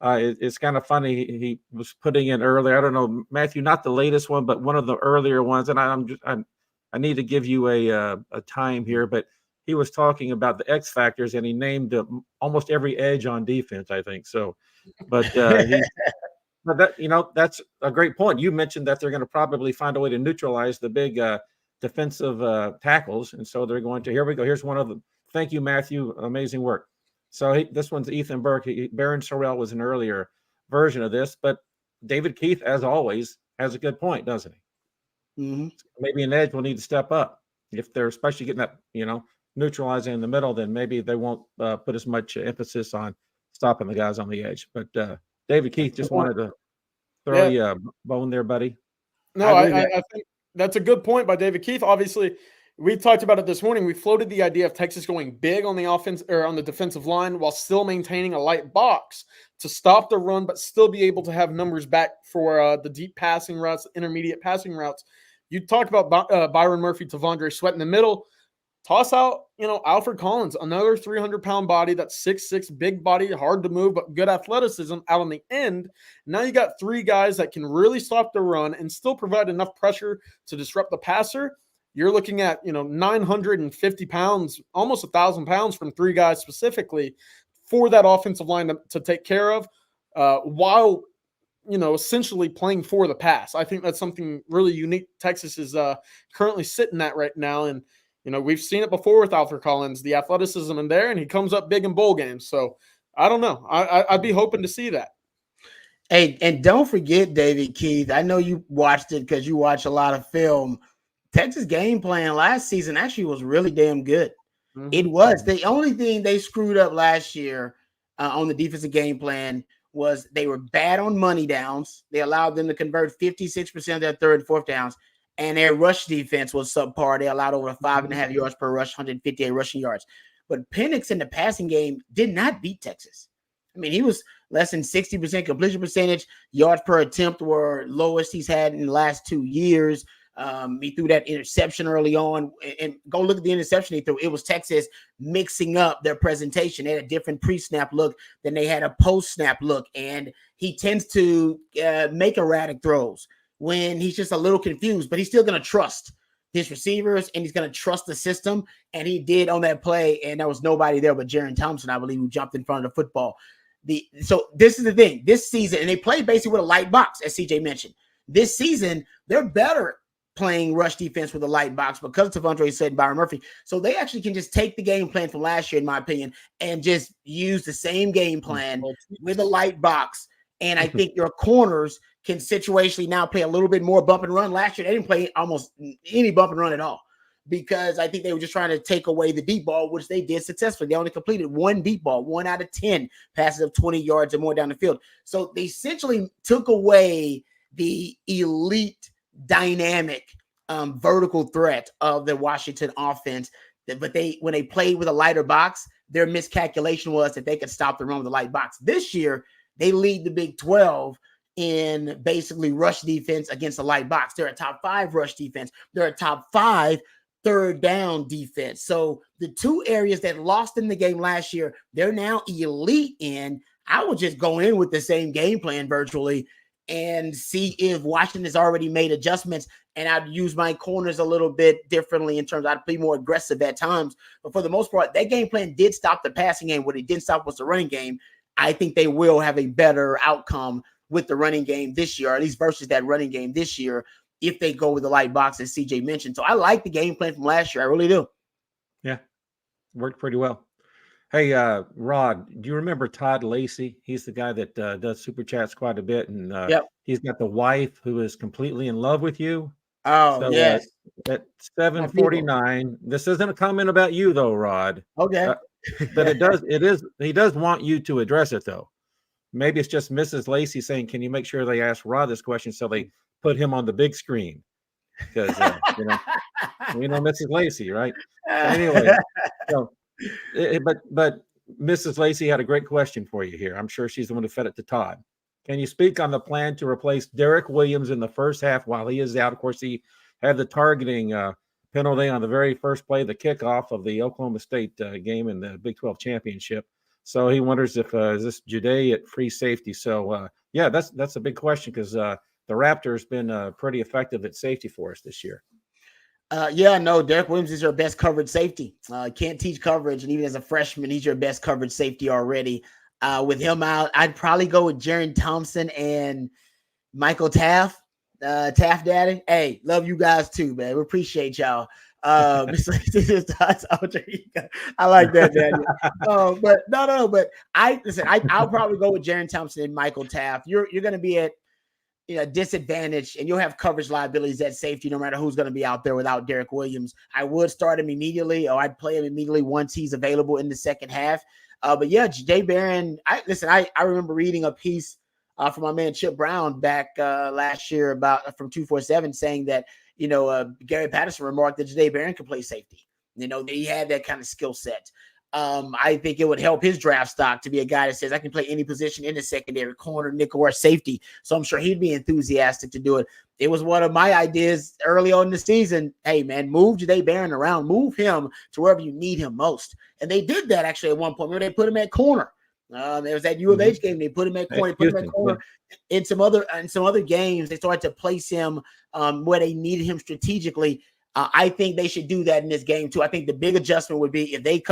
It's kind of funny. He was putting in earlier. I don't know, Matthew, not the latest one, but one of the earlier ones. And I need to give you a time here, but he was talking about the X factors, and he named almost every edge on defense, I think. So, but that that's a great point. You mentioned that they're going to probably find a way to neutralize the big defensive tackles, and so they're going to. Here we go. Here's one of them. Thank you, Matthew. Amazing work. So this one's Ethan Burke. Baron Sorrell was an earlier version of this, but David Keith, as always, has a good point, doesn't he? Mm-hmm. Maybe an edge will need to step up if they're especially getting that, neutralizing in the middle. Then maybe they won't put as much emphasis on stopping the guys on the edge. But David Keith just wanted to throw you a bone there, buddy. No, I think that's a good point by David Keith. Obviously, we talked about it this morning. We floated the idea of Texas going big on the offense or on the defensive line while still maintaining a light box to stop the run, but still be able to have numbers back for the deep passing routes, intermediate passing routes. You talked about Byron Murphy, Tavondre Sweat in the middle. Toss out, Alfred Collins, another 300-pound body, that's 6'6", big body, hard to move, but good athleticism out on the end. Now you got 3 guys that can really stop the run and still provide enough pressure to disrupt the passer. You're looking at, 950 pounds, almost 1,000 pounds from 3 guys specifically for that offensive line to take care of while, essentially playing for the pass. I think that's something really unique Texas is currently sitting at right now. And, You know, we've seen it before with Alfred Collins, the athleticism in there, and he comes up big in bowl games. So I don't know. I'd be hoping to see that. Hey, and don't forget, David Keith, I know you watched it because you watch a lot of film. Texas game plan last season actually was really damn good. Mm-hmm. It was. The only thing they screwed up last year on the defensive game plan was they were bad on money downs. They allowed them to convert 56% of their third and fourth downs, and their rush defense was subpar. They allowed over 5.5 yards per rush, 158 rushing yards. But Penix in the passing game did not beat Texas. I mean, he was less than 60% completion percentage. Yards per attempt were lowest he's had in the last 2 years. He threw that interception early on, and go look at the interception he threw. It was Texas mixing up their presentation. They had a different pre-snap look than they had a post-snap look, and he tends to make erratic throws when he's just a little confused, but he's still going to trust his receivers, and he's going to trust the system, and he did on that play, and there was nobody there but Jaron Thompson, I believe, who jumped in front of the football. So this is the thing. This season, and they played basically with a light box, as CJ mentioned. This season, they're better playing rush defense with a light box because of Tavondre Sutton, Byron Murphy. So they actually can just take the game plan from last year, in my opinion, and just use the same game plan with a light box. And I think your corners can situationally now play a little bit more bump and run. Last year, they didn't play almost any bump and run at all because I think they were just trying to take away the deep ball, which they did successfully. They only completed one deep ball, 1 out of 10 passes of 20 yards or more down the field. So they essentially took away the elite dynamic vertical threat of the Washington offense. But when they played with a lighter box, their miscalculation was that they could stop the run with a light box. This year, they lead the Big 12 in basically rush defense against a light box. They're a top 5 rush defense. They're a top 5 third down defense. So the two areas that lost in the game last year, they're now elite in. I would just go in with the same game plan virtually and see if Washington has already made adjustments, and I'd use my corners a little bit differently in terms of I'd be more aggressive at times. But for the most part, that game plan did stop the passing game. What it didn't stop was the running game. I think they will have a better outcome with the running game this year, or at least versus that running game this year, if they go with the light box, as CJ mentioned. So I like the game plan from last year. I really do. Yeah, worked pretty well. Hey, Rod, do you remember Todd Lacey? He's the guy that does Super Chats quite a bit, and he's got the wife who is completely in love with you. Oh, so, yes. At 7:49, this isn't a comment about you, though, Rod. Okay. But he does want you to address it, though. Maybe it's just Mrs. Lacey saying, can you make sure they ask Rod this question so they put him on the big screen? Because, we know Mrs. Lacey, right? Anyway, so, but Mrs. Lacey had a great question for you here. I'm sure she's the one who fed it to Todd. Can you speak on the plan to replace Derek Williams in the first half while he is out? Of course, he had the targeting penalty on the very first play, the kickoff of the Oklahoma State game in the Big 12 championship. So he wonders if is this Jeudy at free safety. So that's a big question because the Raptors been pretty effective at safety for us this year. No, Derek Williams is your best coverage safety. Can't teach coverage, and even as a freshman, he's your best coverage safety already. With him out, I'd probably go with Jaron Thompson and Michael Taft. Taft Daddy. Hey, love you guys too, man. We appreciate y'all. I like that, Daniel. But no. But I'll probably go with Jaron Thompson and Michael Taft. You're going to be at disadvantage, and you'll have coverage liabilities at safety no matter who's going to be out there without Derek Williams. I would start him immediately, or I'd play him immediately once he's available in the second half. But yeah, Jay Barron. I remember reading a piece from my man Chip Brown back last year from 247 saying that Gary Patterson remarked that Jay Barron could play safety. That he had that kind of skill set. I think it would help his draft stock to be a guy that says I can play any position in the secondary, corner, nickel, or safety. So I'm sure he'd be enthusiastic to do it. It was one of my ideas early on in the season. Hey, man, move Jay Barron around. Move him to wherever you need him most. And they did that actually at one point. Remember, they put him at corner. There was that U of H game. They put him at corner. In some other games, they started to place him where they needed him strategically. I think they should do that in this game too. I think the big adjustment would be if they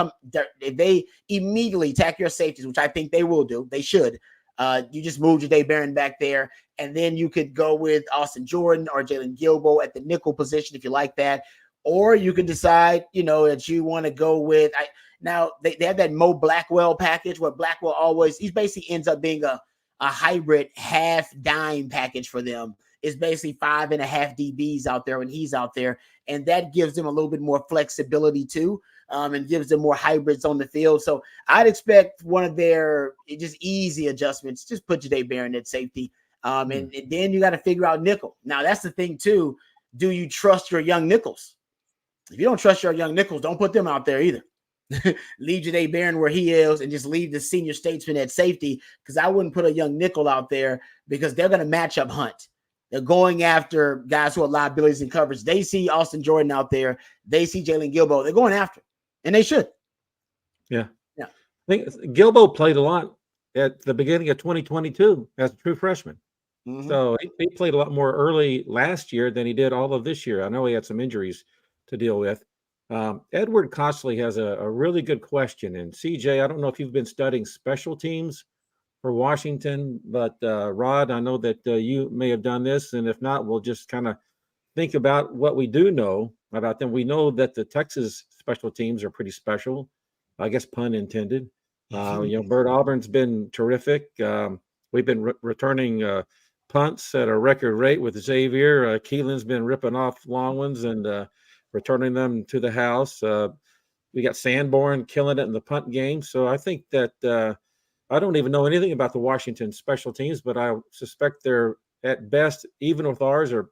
immediately attack your safeties, which I think they will do. They should. You just move Jeudy Barron back there, and then you could go with Austin Jordan or Jalen Gilbo at the nickel position if you like that. or you can decide, that you want to go with. Now they have that Mo Blackwell package where Blackwell he basically ends up being a hybrid half dime package for them. It's basically 5.5 DBs out there when he's out there, and that gives them a little bit more flexibility too, and gives them more hybrids on the field. So I'd expect one of their just easy adjustments. Just put Jahdae Barron at safety, and then you got to figure out nickel. Now that's the thing too. Do you trust your young nickels? If you don't trust your young nickels, don't put them out there either. Leave Jahdae Barron where he is and just leave the senior statesman at safety, because I wouldn't put a young nickel out there because they're going to match up hunt. They're going after guys who are liabilities in coverage. They see Austin Jordan out there. They see Jalen Gilbo. They're going after him, and they should. Yeah. I think Gilbo played a lot at the beginning of 2022 as a true freshman. Mm-hmm. So he played a lot more early last year than he did all of this year. I know he had some injuries to deal with. Edward Costley has a really good question. And CJ, I don't know if you've been studying special teams for Washington, but Rod, I know that you may have done this. And if not, we'll just kind of think about what we do know about them. We know that the Texas special teams are pretty special, I guess, pun intended. Bert Auburn's been terrific. We've been returning punts at a record rate with Xavier. Keelan's been ripping off long ones and returning them to the house. We got Sanborn killing it in the punt game. So I think that I don't even know anything about the Washington special teams, but I suspect they're at best, even with ours, are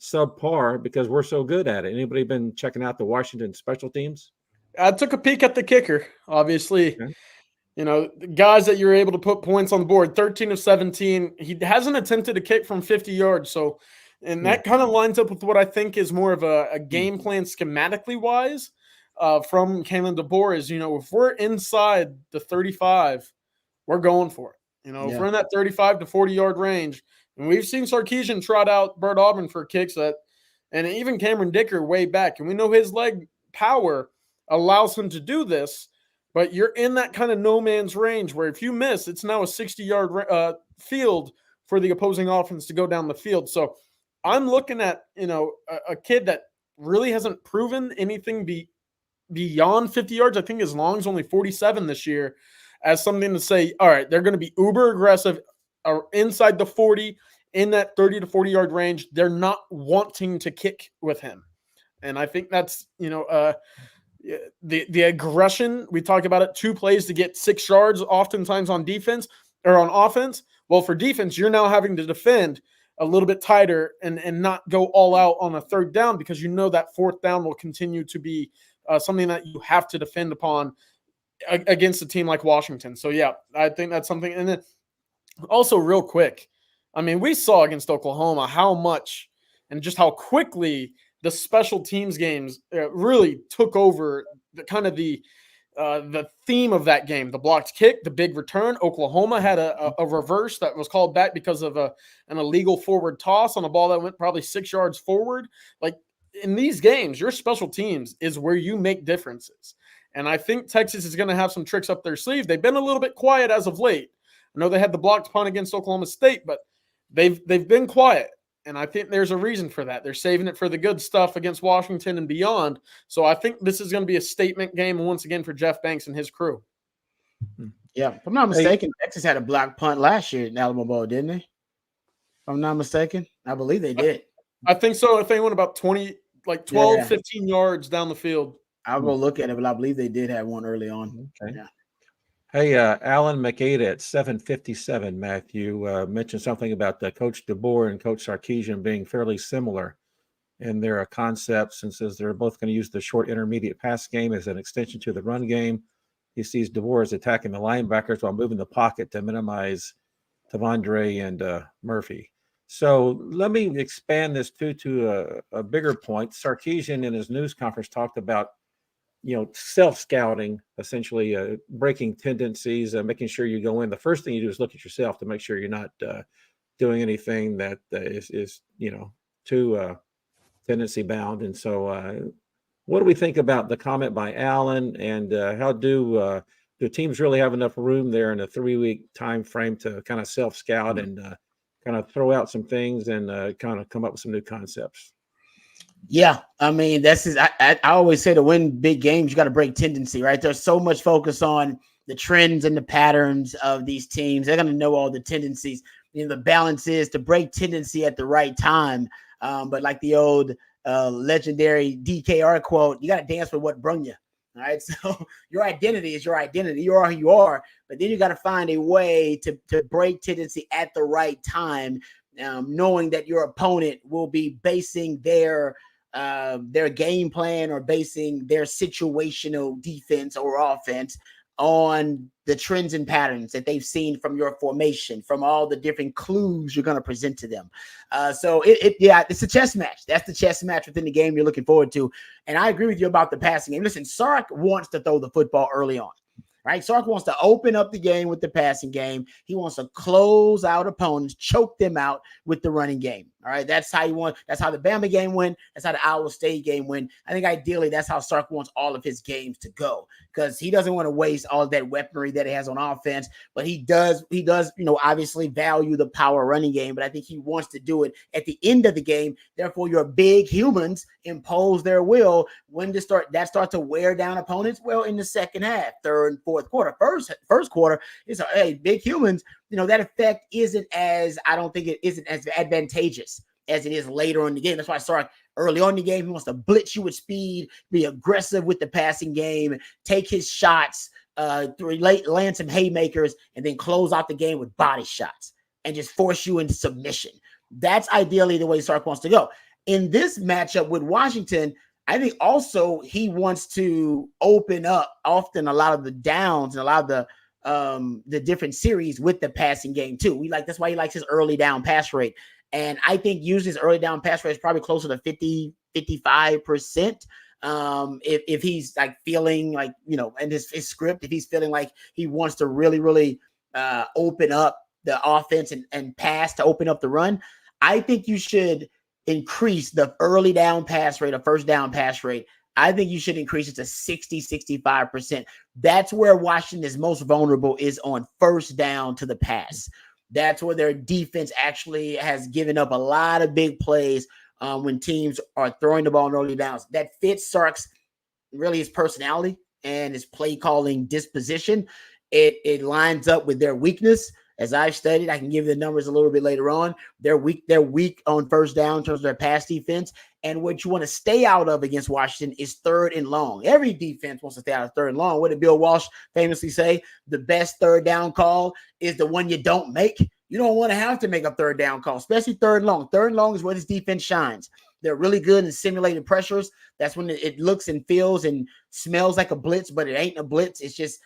subpar because we're so good at it. Anybody been checking out the Washington special teams? I took a peek at the kicker, obviously. Okay. The guys that you're able to put points on the board, 13 of 17. He hasn't attempted a kick from 50 yards. So, and that kind of lines up with what I think is more of a game plan schematically wise from Kalen DeBoer is, if we're inside the 35, we're going for it. If we're in that 35 to 40-yard range, and we've seen Sarkeesian trot out Bert Auburn for kicks and even Cameron Dicker way back, and we know his leg power allows him to do this. But you're in that kind of no man's range where if you miss, it's now a 60-yard field for the opposing offense to go down the field. So I'm looking at, a kid that really hasn't proven anything beyond 50 yards. I think his long's only 47 this year, as something to say, all right, they're going to be uber aggressive inside the 40, in that 30 to 40-yard range. They're not wanting to kick with him. And I think that's, the aggression, we talk about it, 2 plays to get 6 yards oftentimes on defense or on offense. Well, for defense, you're now having to defend a little bit tighter and not go all out on a 3rd down because that 4th down will continue to be something that you have to defend upon against a team like Washington. So, yeah, I think that's something. And then also real quick, we saw against Oklahoma how much and just how quickly the special teams games really took over the theme of that game. The blocked kick, the big return. Oklahoma had a reverse that was called back because of an illegal forward toss on a ball that went probably 6 yards forward. Like in these games, your special teams is where you make differences. And I think Texas is going to have some tricks up their sleeve. They've been a little bit quiet as of late. I know they had the blocked punt against Oklahoma State, but they've been quiet. And I think there's a reason for that. They're saving it for the good stuff against Washington and beyond. So I think this is going to be a statement game once again for Jeff Banks and his crew. Yeah, if I'm not mistaken, Texas had a blocked punt last year in Alamo Bowl, didn't they? If I'm not mistaken, I believe they did. I think so. I think went about 12, 15 yards down the field. I'll go look at it, but I believe they did have one early on. Okay. Yeah. Hey, Alan McAda at 757, Matthew, mentioned something about Coach DeBoer and Coach Sarkeesian being fairly similar in their concepts, and says they're both going to use the short intermediate pass game as an extension to the run game. He sees DeBoer as attacking the linebackers while moving the pocket to minimize Tavondre and Murphy. So let me expand this to a bigger point. Sarkeesian in his news conference talked about self-scouting, essentially breaking tendencies, making sure you go in. The first thing you do is look at yourself to make sure you're not doing anything that is too tendency bound. And so what do we think about the comment by Allen, and how do teams really have enough room there in a 3-week time frame to kind of self-scout and kind of throw out some things and kind of come up with some new concepts? Yeah, I mean, I always say to win big games, you got to break tendency, right? There's so much focus on the trends and the patterns of these teams. They're going to know all the tendencies. The balance is to break tendency at the right time. But like the old legendary DKR quote, you got to dance with what brung you. All right. So your identity is your identity. You are who you are. But then you got to find a way to break tendency at the right time, knowing that your opponent will be basing their game plan or basing their situational defense or offense on the trends and patterns that they've seen from your formation, from all the different clues you're going to present to them. So it's a chess match. That's the chess match within the game you're looking forward to. And I agree with you about the passing game. Listen, Sark wants to throw the football early on. Right? Sark wants to open up the game with the passing game. He wants to close out opponents, choke them out with the running game. All right. That's how that's how the Bama game went. That's how the Iowa State game went. I think ideally that's how Sark wants all of his games to go, because he doesn't want to waste all of that weaponry that he has on offense. But he does, obviously value the power running game. But I think he wants to do it at the end of the game. Therefore, your big humans impose their will. When to start to wear down opponents? Well, in the second half, third and fourth quarter. First quarter is big humans. That effect I don't think it isn't as advantageous as it is later in the game. That's why I start early on in the game. He wants to blitz you with speed, be aggressive with the passing game, take his shots, land some haymakers, and then close out the game with body shots and just force you into submission. That's ideally the way Sark wants to go. In this matchup with Washington, I think also he wants to open up often a lot of the downs and a lot of the different series with the passing game too. That's why he likes his early down pass rate. And I think usually his early down pass rate is probably closer to 50-55%. If he's like feeling like, in his script, if he's feeling like he wants to really, really open up the offense and pass to open up the run, I think you should increase the early down pass rate or first down pass rate. I think you should increase it to 60-65%. That's where Washington is most vulnerable, is on first down to the pass. That's where their defense actually has given up a lot of big plays when teams are throwing the ball in early downs. That fits Sark's really his personality and his play calling disposition. It lines up with their weakness. As I've studied, I can give you the numbers a little bit later on. They're weak on first down in terms of their pass defense. And what you want to stay out of against Washington is third and long. Every defense wants to stay out of third and long. What did Bill Walsh famously say? The best third down call is the one you don't make. You don't want to have to make a third down call, especially third and long. Third and long is where this defense shines. They're really good in simulated pressures. That's when it looks and feels and smells like a blitz, but it ain't a blitz. It's just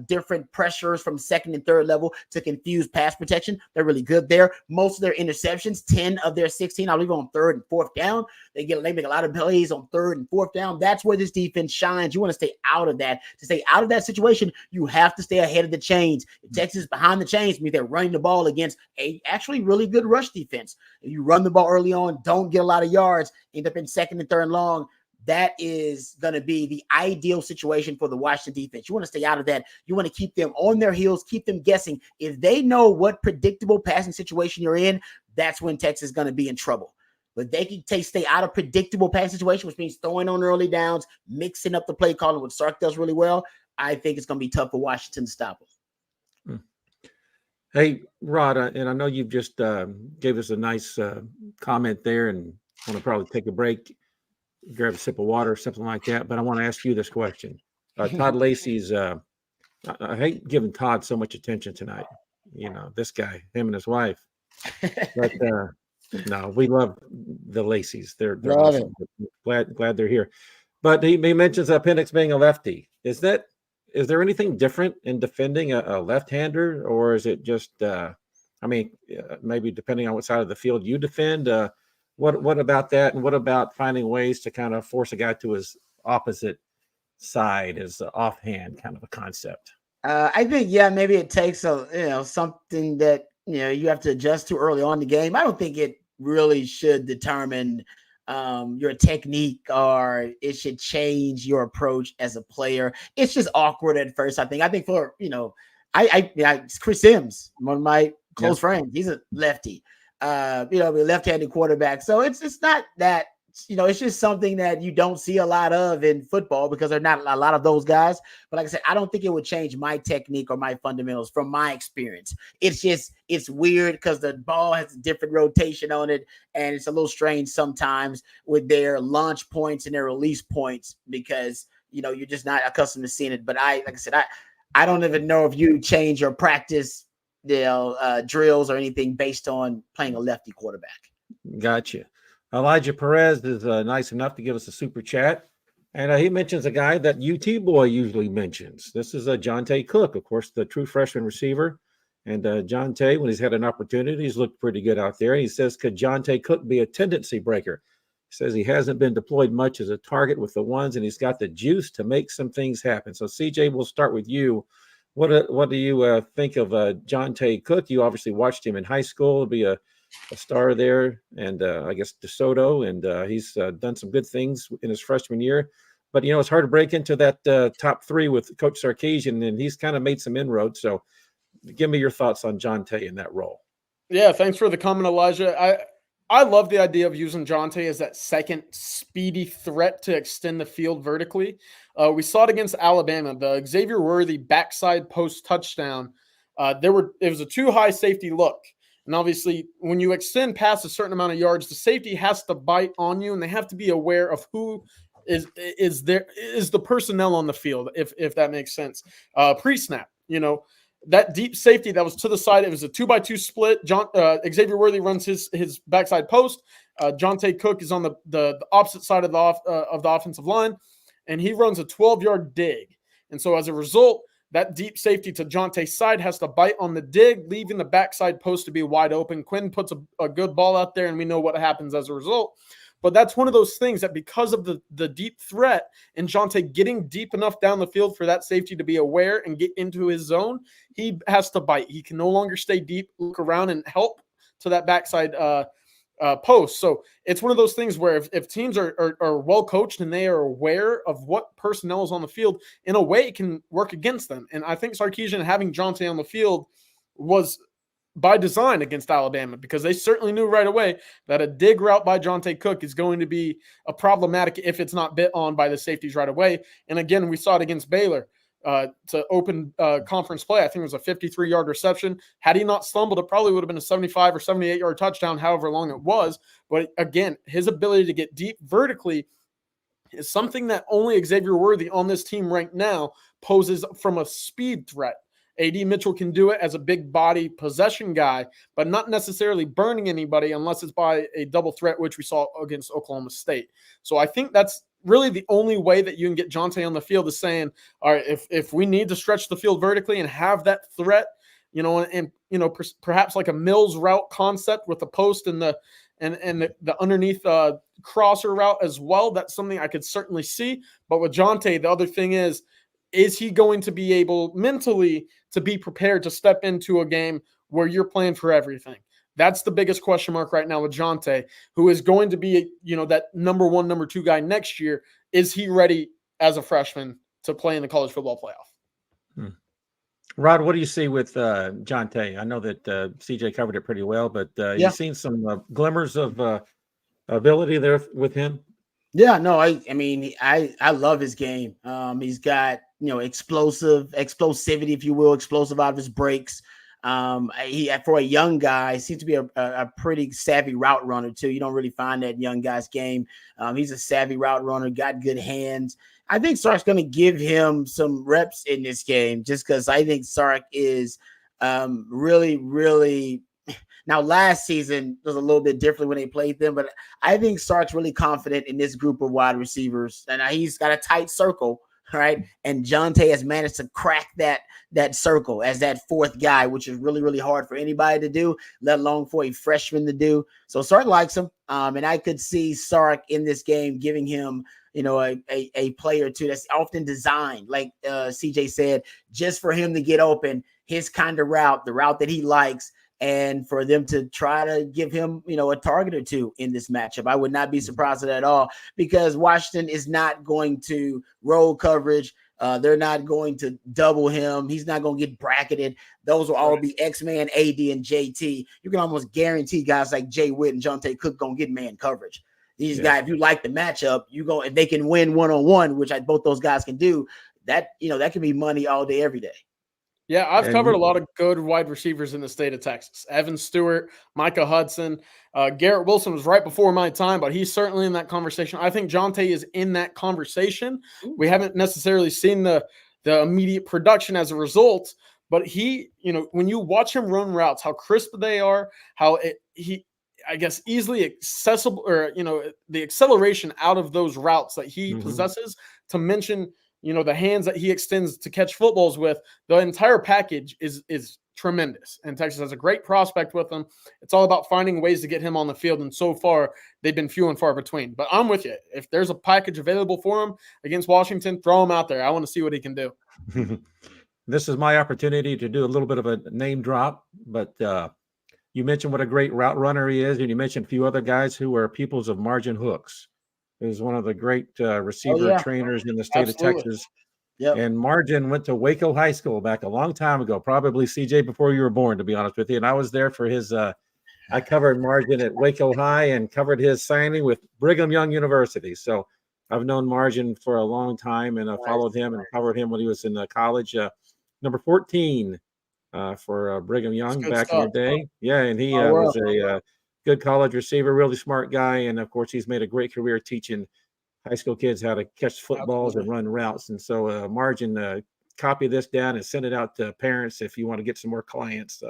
different pressures from second and third level to confuse pass protection. They're really good there. Most of their interceptions, 10 of their 16, I believe, on third and fourth down. They make a lot of plays on third and fourth down. That's where this defense shines. You want to stay out of that. To stay out of that situation, you have to stay ahead of the chains. If Texas is behind the chains, means they're running the ball against a actually really good rush defense. If you run the ball early on, don't get a lot of yards, end up in second and third and long, that is going to be the ideal situation for the Washington defense. You want to stay out of that. You want to keep them on their heels, keep them guessing. If they know what predictable passing situation you're in, that's when Texas is going to be in trouble. But they can stay out of predictable passing situation, which means throwing on early downs, mixing up the play calling, which Sark does really well. I think it's going to be tough for Washington to stop them. Hey, Rod, and I know you've just gave us a nice comment there, and want to probably take a break, grab a sip of water or something like that. But I want to ask you this question. Todd Lacey's, I hate giving Todd so much attention tonight. This guy, him and his wife. But no, we love the Laceys. They're awesome. Glad they're here. But he mentions Penix being a lefty. Is there anything different in defending a left-hander, or is it just, maybe depending on what side of the field you defend, what about that? And what about finding ways to kind of force a guy to his opposite side as offhand kind of a concept? I think, maybe it takes something that, you have to adjust to early on in the game. I don't think it really should determine your technique, or it should change your approach as a player. It's just awkward at first. I think for, Chris Sims, one of my close friends, he's a lefty, a left-handed quarterback. So it's not that it's just something that you don't see a lot of in football because there are not a lot of those guys. But like I said, I don't think it would change my technique or my fundamentals from my experience. It's weird because the ball has a different rotation on it, and it's a little strange sometimes with their launch points and their release points because, you're just not accustomed to seeing it. But like I said, I don't even know if you change your practice drills or anything based on playing a lefty quarterback. Gotcha. Elijah Perez is nice enough to give us a super chat. And he mentions a guy that UT boy usually mentions. This is Jonte Cook, of course, the true freshman receiver. And Jonte, when he's had an opportunity, he's looked pretty good out there. He says, could Jonte Cook be a tendency breaker? He says he hasn't been deployed much as a target with the ones, and he's got the juice to make some things happen. So, CJ, we'll start with you. What do you think of Jonte Cook? You obviously watched him in high school. He'll be a star there, and I guess DeSoto, and he's done some good things in his freshman year. But, it's hard to break into that top three with Coach Sarkeesian, and he's kind of made some inroads. So give me your thoughts on Jonte in that role. Yeah, thanks for the comment, Elijah. I love the idea of using Jonte as that second speedy threat to extend the field vertically. We saw it against Alabama, the Xavier Worthy backside post touchdown. It was a too high safety look. And obviously, when you extend past a certain amount of yards, the safety has to bite on you, and they have to be aware of who is the personnel on the field, if that makes sense. Pre-snap, that deep safety that was to the side, it was a 2-by-2 split. Xavier Worthy runs his backside post. Jonte Cook is on the opposite side of the offensive line, and he runs a 12-yard dig. And so as a result, that deep safety to Jonte's side has to bite on the dig, leaving the backside post to be wide open. Quinn puts a good ball out there, and we know what happens as a result. But that's one of those things that because of the deep threat and Jonte getting deep enough down the field for that safety to be aware and get into his zone, he has to bite. He can no longer stay deep, look around, and help to that backside post. So it's one of those things where if teams are well coached and they are aware of what personnel is on the field, in a way it can work against them. And I think Sarkeesian having Jonte on the field was by design against Alabama, because they certainly knew right away that a dig route by Jonte Cook is going to be a problematic if it's not bit on by the safeties right away. And again, we saw it against Baylor to open conference play. I think it was a 53-yard reception. Had he not stumbled, it probably would have been a 75 or 78-yard touchdown, however long it was. But again, his ability to get deep vertically is something that only Xavier Worthy on this team right now poses from a speed threat. A.D. Mitchell can do it as a big body possession guy, but not necessarily burning anybody unless it's by a double threat, which we saw against Oklahoma State. So I think that's really the only way that you can get Jonte on the field is saying, all right, if we need to stretch the field vertically and have that threat, perhaps like a Mills route concept with the post and the underneath crosser route as well, that's something I could certainly see. But with Jonte, the other thing is he going to be able mentally to be prepared to step into a game where you're playing for everything? That's the biggest question mark right now with Jonte, who is going to be, that number one, number two guy next year. Is he ready as a freshman to play in the college football playoff? Rod, what do you see with Jonte? I know that CJ covered it pretty well, but you've seen some glimmers of ability there with him. Yeah, no, I love his game. He's got, explosivity, if you will, explosive out of his breaks. He, for a young guy, seems to be a pretty savvy route runner too. You don't really find that young guy's game. He's a savvy route runner, got good hands. I think Sark's going to give him some reps in this game just because I think Sark is really, really. Now, last season was a little bit different when they played them, but I think Sark's really confident in this group of wide receivers, and he's got a tight circle, right? And Jonte has managed to crack that circle as that fourth guy, which is really, really hard for anybody to do, let alone for a freshman to do. So Sark likes him, and I could see Sark in this game giving him, a play or two that's often designed, like CJ said, just for him to get open, his kind of route, the route that he likes, and for them to try to give him, a target or two in this matchup. I would not be surprised at all, because Washington is not going to roll coverage. They're not going to double him. He's not going to get bracketed. Those will all be X-Man, AD, and JT. You can almost guarantee guys like Jay Witt and Jonte Cook going to get man coverage. These guys, if you like the matchup, you go, if they can win one-on-one, which both those guys can do, that can be money all day, every day. Yeah, I've covered a lot of good wide receivers in the state of Texas. Evan Stewart, Micah Hudson, Garrett Wilson was right before my time, but he's certainly in that conversation. I think Jonte is in that conversation. We haven't necessarily seen the immediate production as a result, but he, when you watch him run routes, how crisp they are, how I guess easily accessible, or the acceleration out of those routes that he possesses, to mention the hands that he extends to catch footballs with, the entire package is tremendous. And Texas has a great prospect with him. It's all about finding ways to get him on the field, and so far they've been few and far between. But I'm with you. If there's a package available for him against Washington, throw him out there. I want to see what he can do. This is my opportunity to do a little bit of a name drop, but you mentioned what a great route runner he is, and you mentioned a few other guys who are pupils of Margin Hooks, who's one of the great receiver trainers in the state of Texas. Yep. And Margin went to Waco High School back a long time ago, probably, CJ, before you were born, to be honest with you. And I was there for his I covered Margin at Waco High and covered his signing with Brigham Young University. So I've known Margin for a long time, and I followed him and covered him when he was in college. Number 14 for Brigham Young back in the day. Yeah, and he was a good college receiver, really smart guy. And, of course, he's made a great career teaching high school kids how to catch footballs and run routes. And so Margin, copy this down and send it out to parents if you want to get some more clients.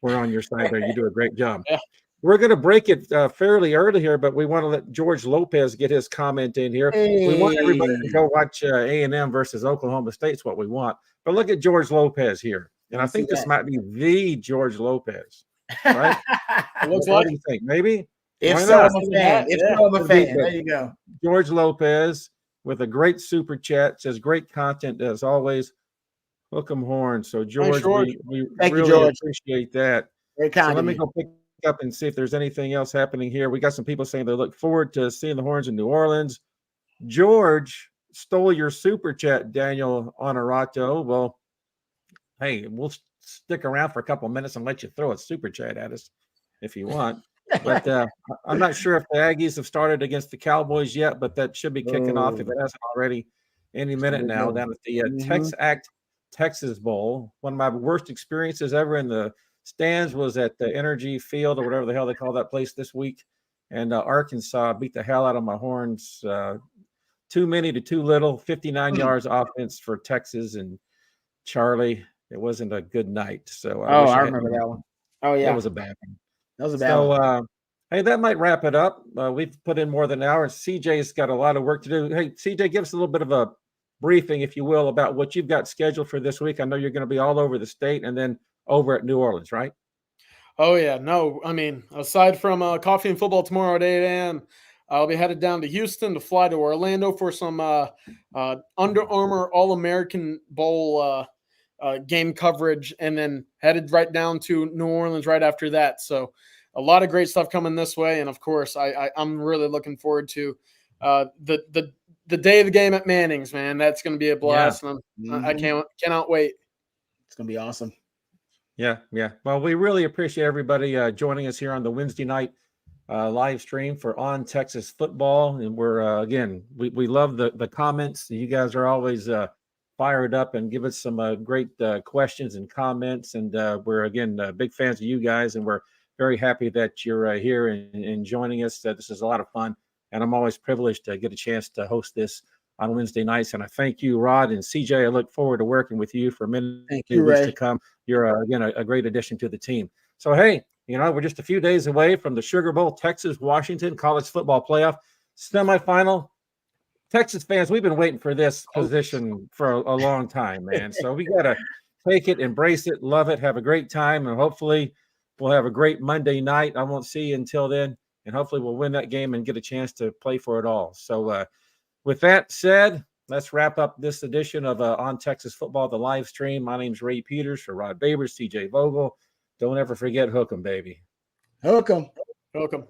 We're on your side there. You do a great job. Yeah. We're going to break it fairly early here, but we want to let George Lopez get his comment in here. Hey. We want everybody to go watch A&M versus Oklahoma State's what we want. But look at George Lopez here. And I think this might be the George Lopez, right? What do you think? Maybe? If so, I'm a fan. I'm a fan. There you go. George Lopez with a great super chat, says great content as always. Hook 'em horn. So George, we really appreciate that. Very kind. So let me go pick up and see if there's anything else happening here. We got some people saying they look forward to seeing the Horns in New Orleans. George stole your super chat, Daniel Honorato. Well, hey, we'll stick around for a couple of minutes and let you throw a super chat at us if you want. But I'm not sure if the Aggies have started against the Cowboys yet, but that should be kicking off if it hasn't already any minute now down at the Texas Bowl. One of my worst experiences ever in the stands was at the Energy Field or whatever the hell they call that place this week. And Arkansas beat the hell out of my Horns. Too many to too little, 59 yards offense for Texas and Charlie. It wasn't a good night. So I remember that one. Oh, yeah. That was a bad one. That was a bad one. Hey, that might wrap it up. We've put in more than an hour. CJ's got a lot of work to do. Hey, CJ, give us a little bit of a briefing, if you will, about what you've got scheduled for this week. I know you're going to be all over the state and then over at New Orleans, right? Oh, yeah. No, I mean, aside from coffee and football tomorrow at 8 a.m., I'll be headed down to Houston to fly to Orlando for some Under Armour All-American Bowl game coverage, and then headed right down to New Orleans right after that. So a lot of great stuff coming this way. And of course, I'm really looking forward to the day of the game at Manning's, man. That's going to be a blast. Yeah. And I cannot wait. It's going to be awesome. Yeah. Well, we really appreciate everybody joining us here on the Wednesday night live stream for On Texas Football. And we're, again, we love the comments. You guys are always fired up and give us some great questions and comments. And we're, again, big fans of you guys. And we're very happy that you're here and joining us. This is a lot of fun. And I'm always privileged to get a chance to host this on Wednesday nights. And I thank you, Rod and CJ. I look forward to working with you for many weeks to come. You're, again, a great addition to the team. So, hey, we're just a few days away from the Sugar Bowl, Texas-Washington college football playoff semifinal. Texas fans, we've been waiting for this position for a long time, man. So we got to take it, embrace it, love it, have a great time, and hopefully we'll have a great Monday night. I won't see you until then, and hopefully we'll win that game and get a chance to play for it all. So with that said, let's wrap up this edition of On Texas Football, the live stream. My name's Ray Peters for Rod Babers, CJ Vogel. Don't ever forget, hook 'em, baby. Hook 'em. Hook 'em.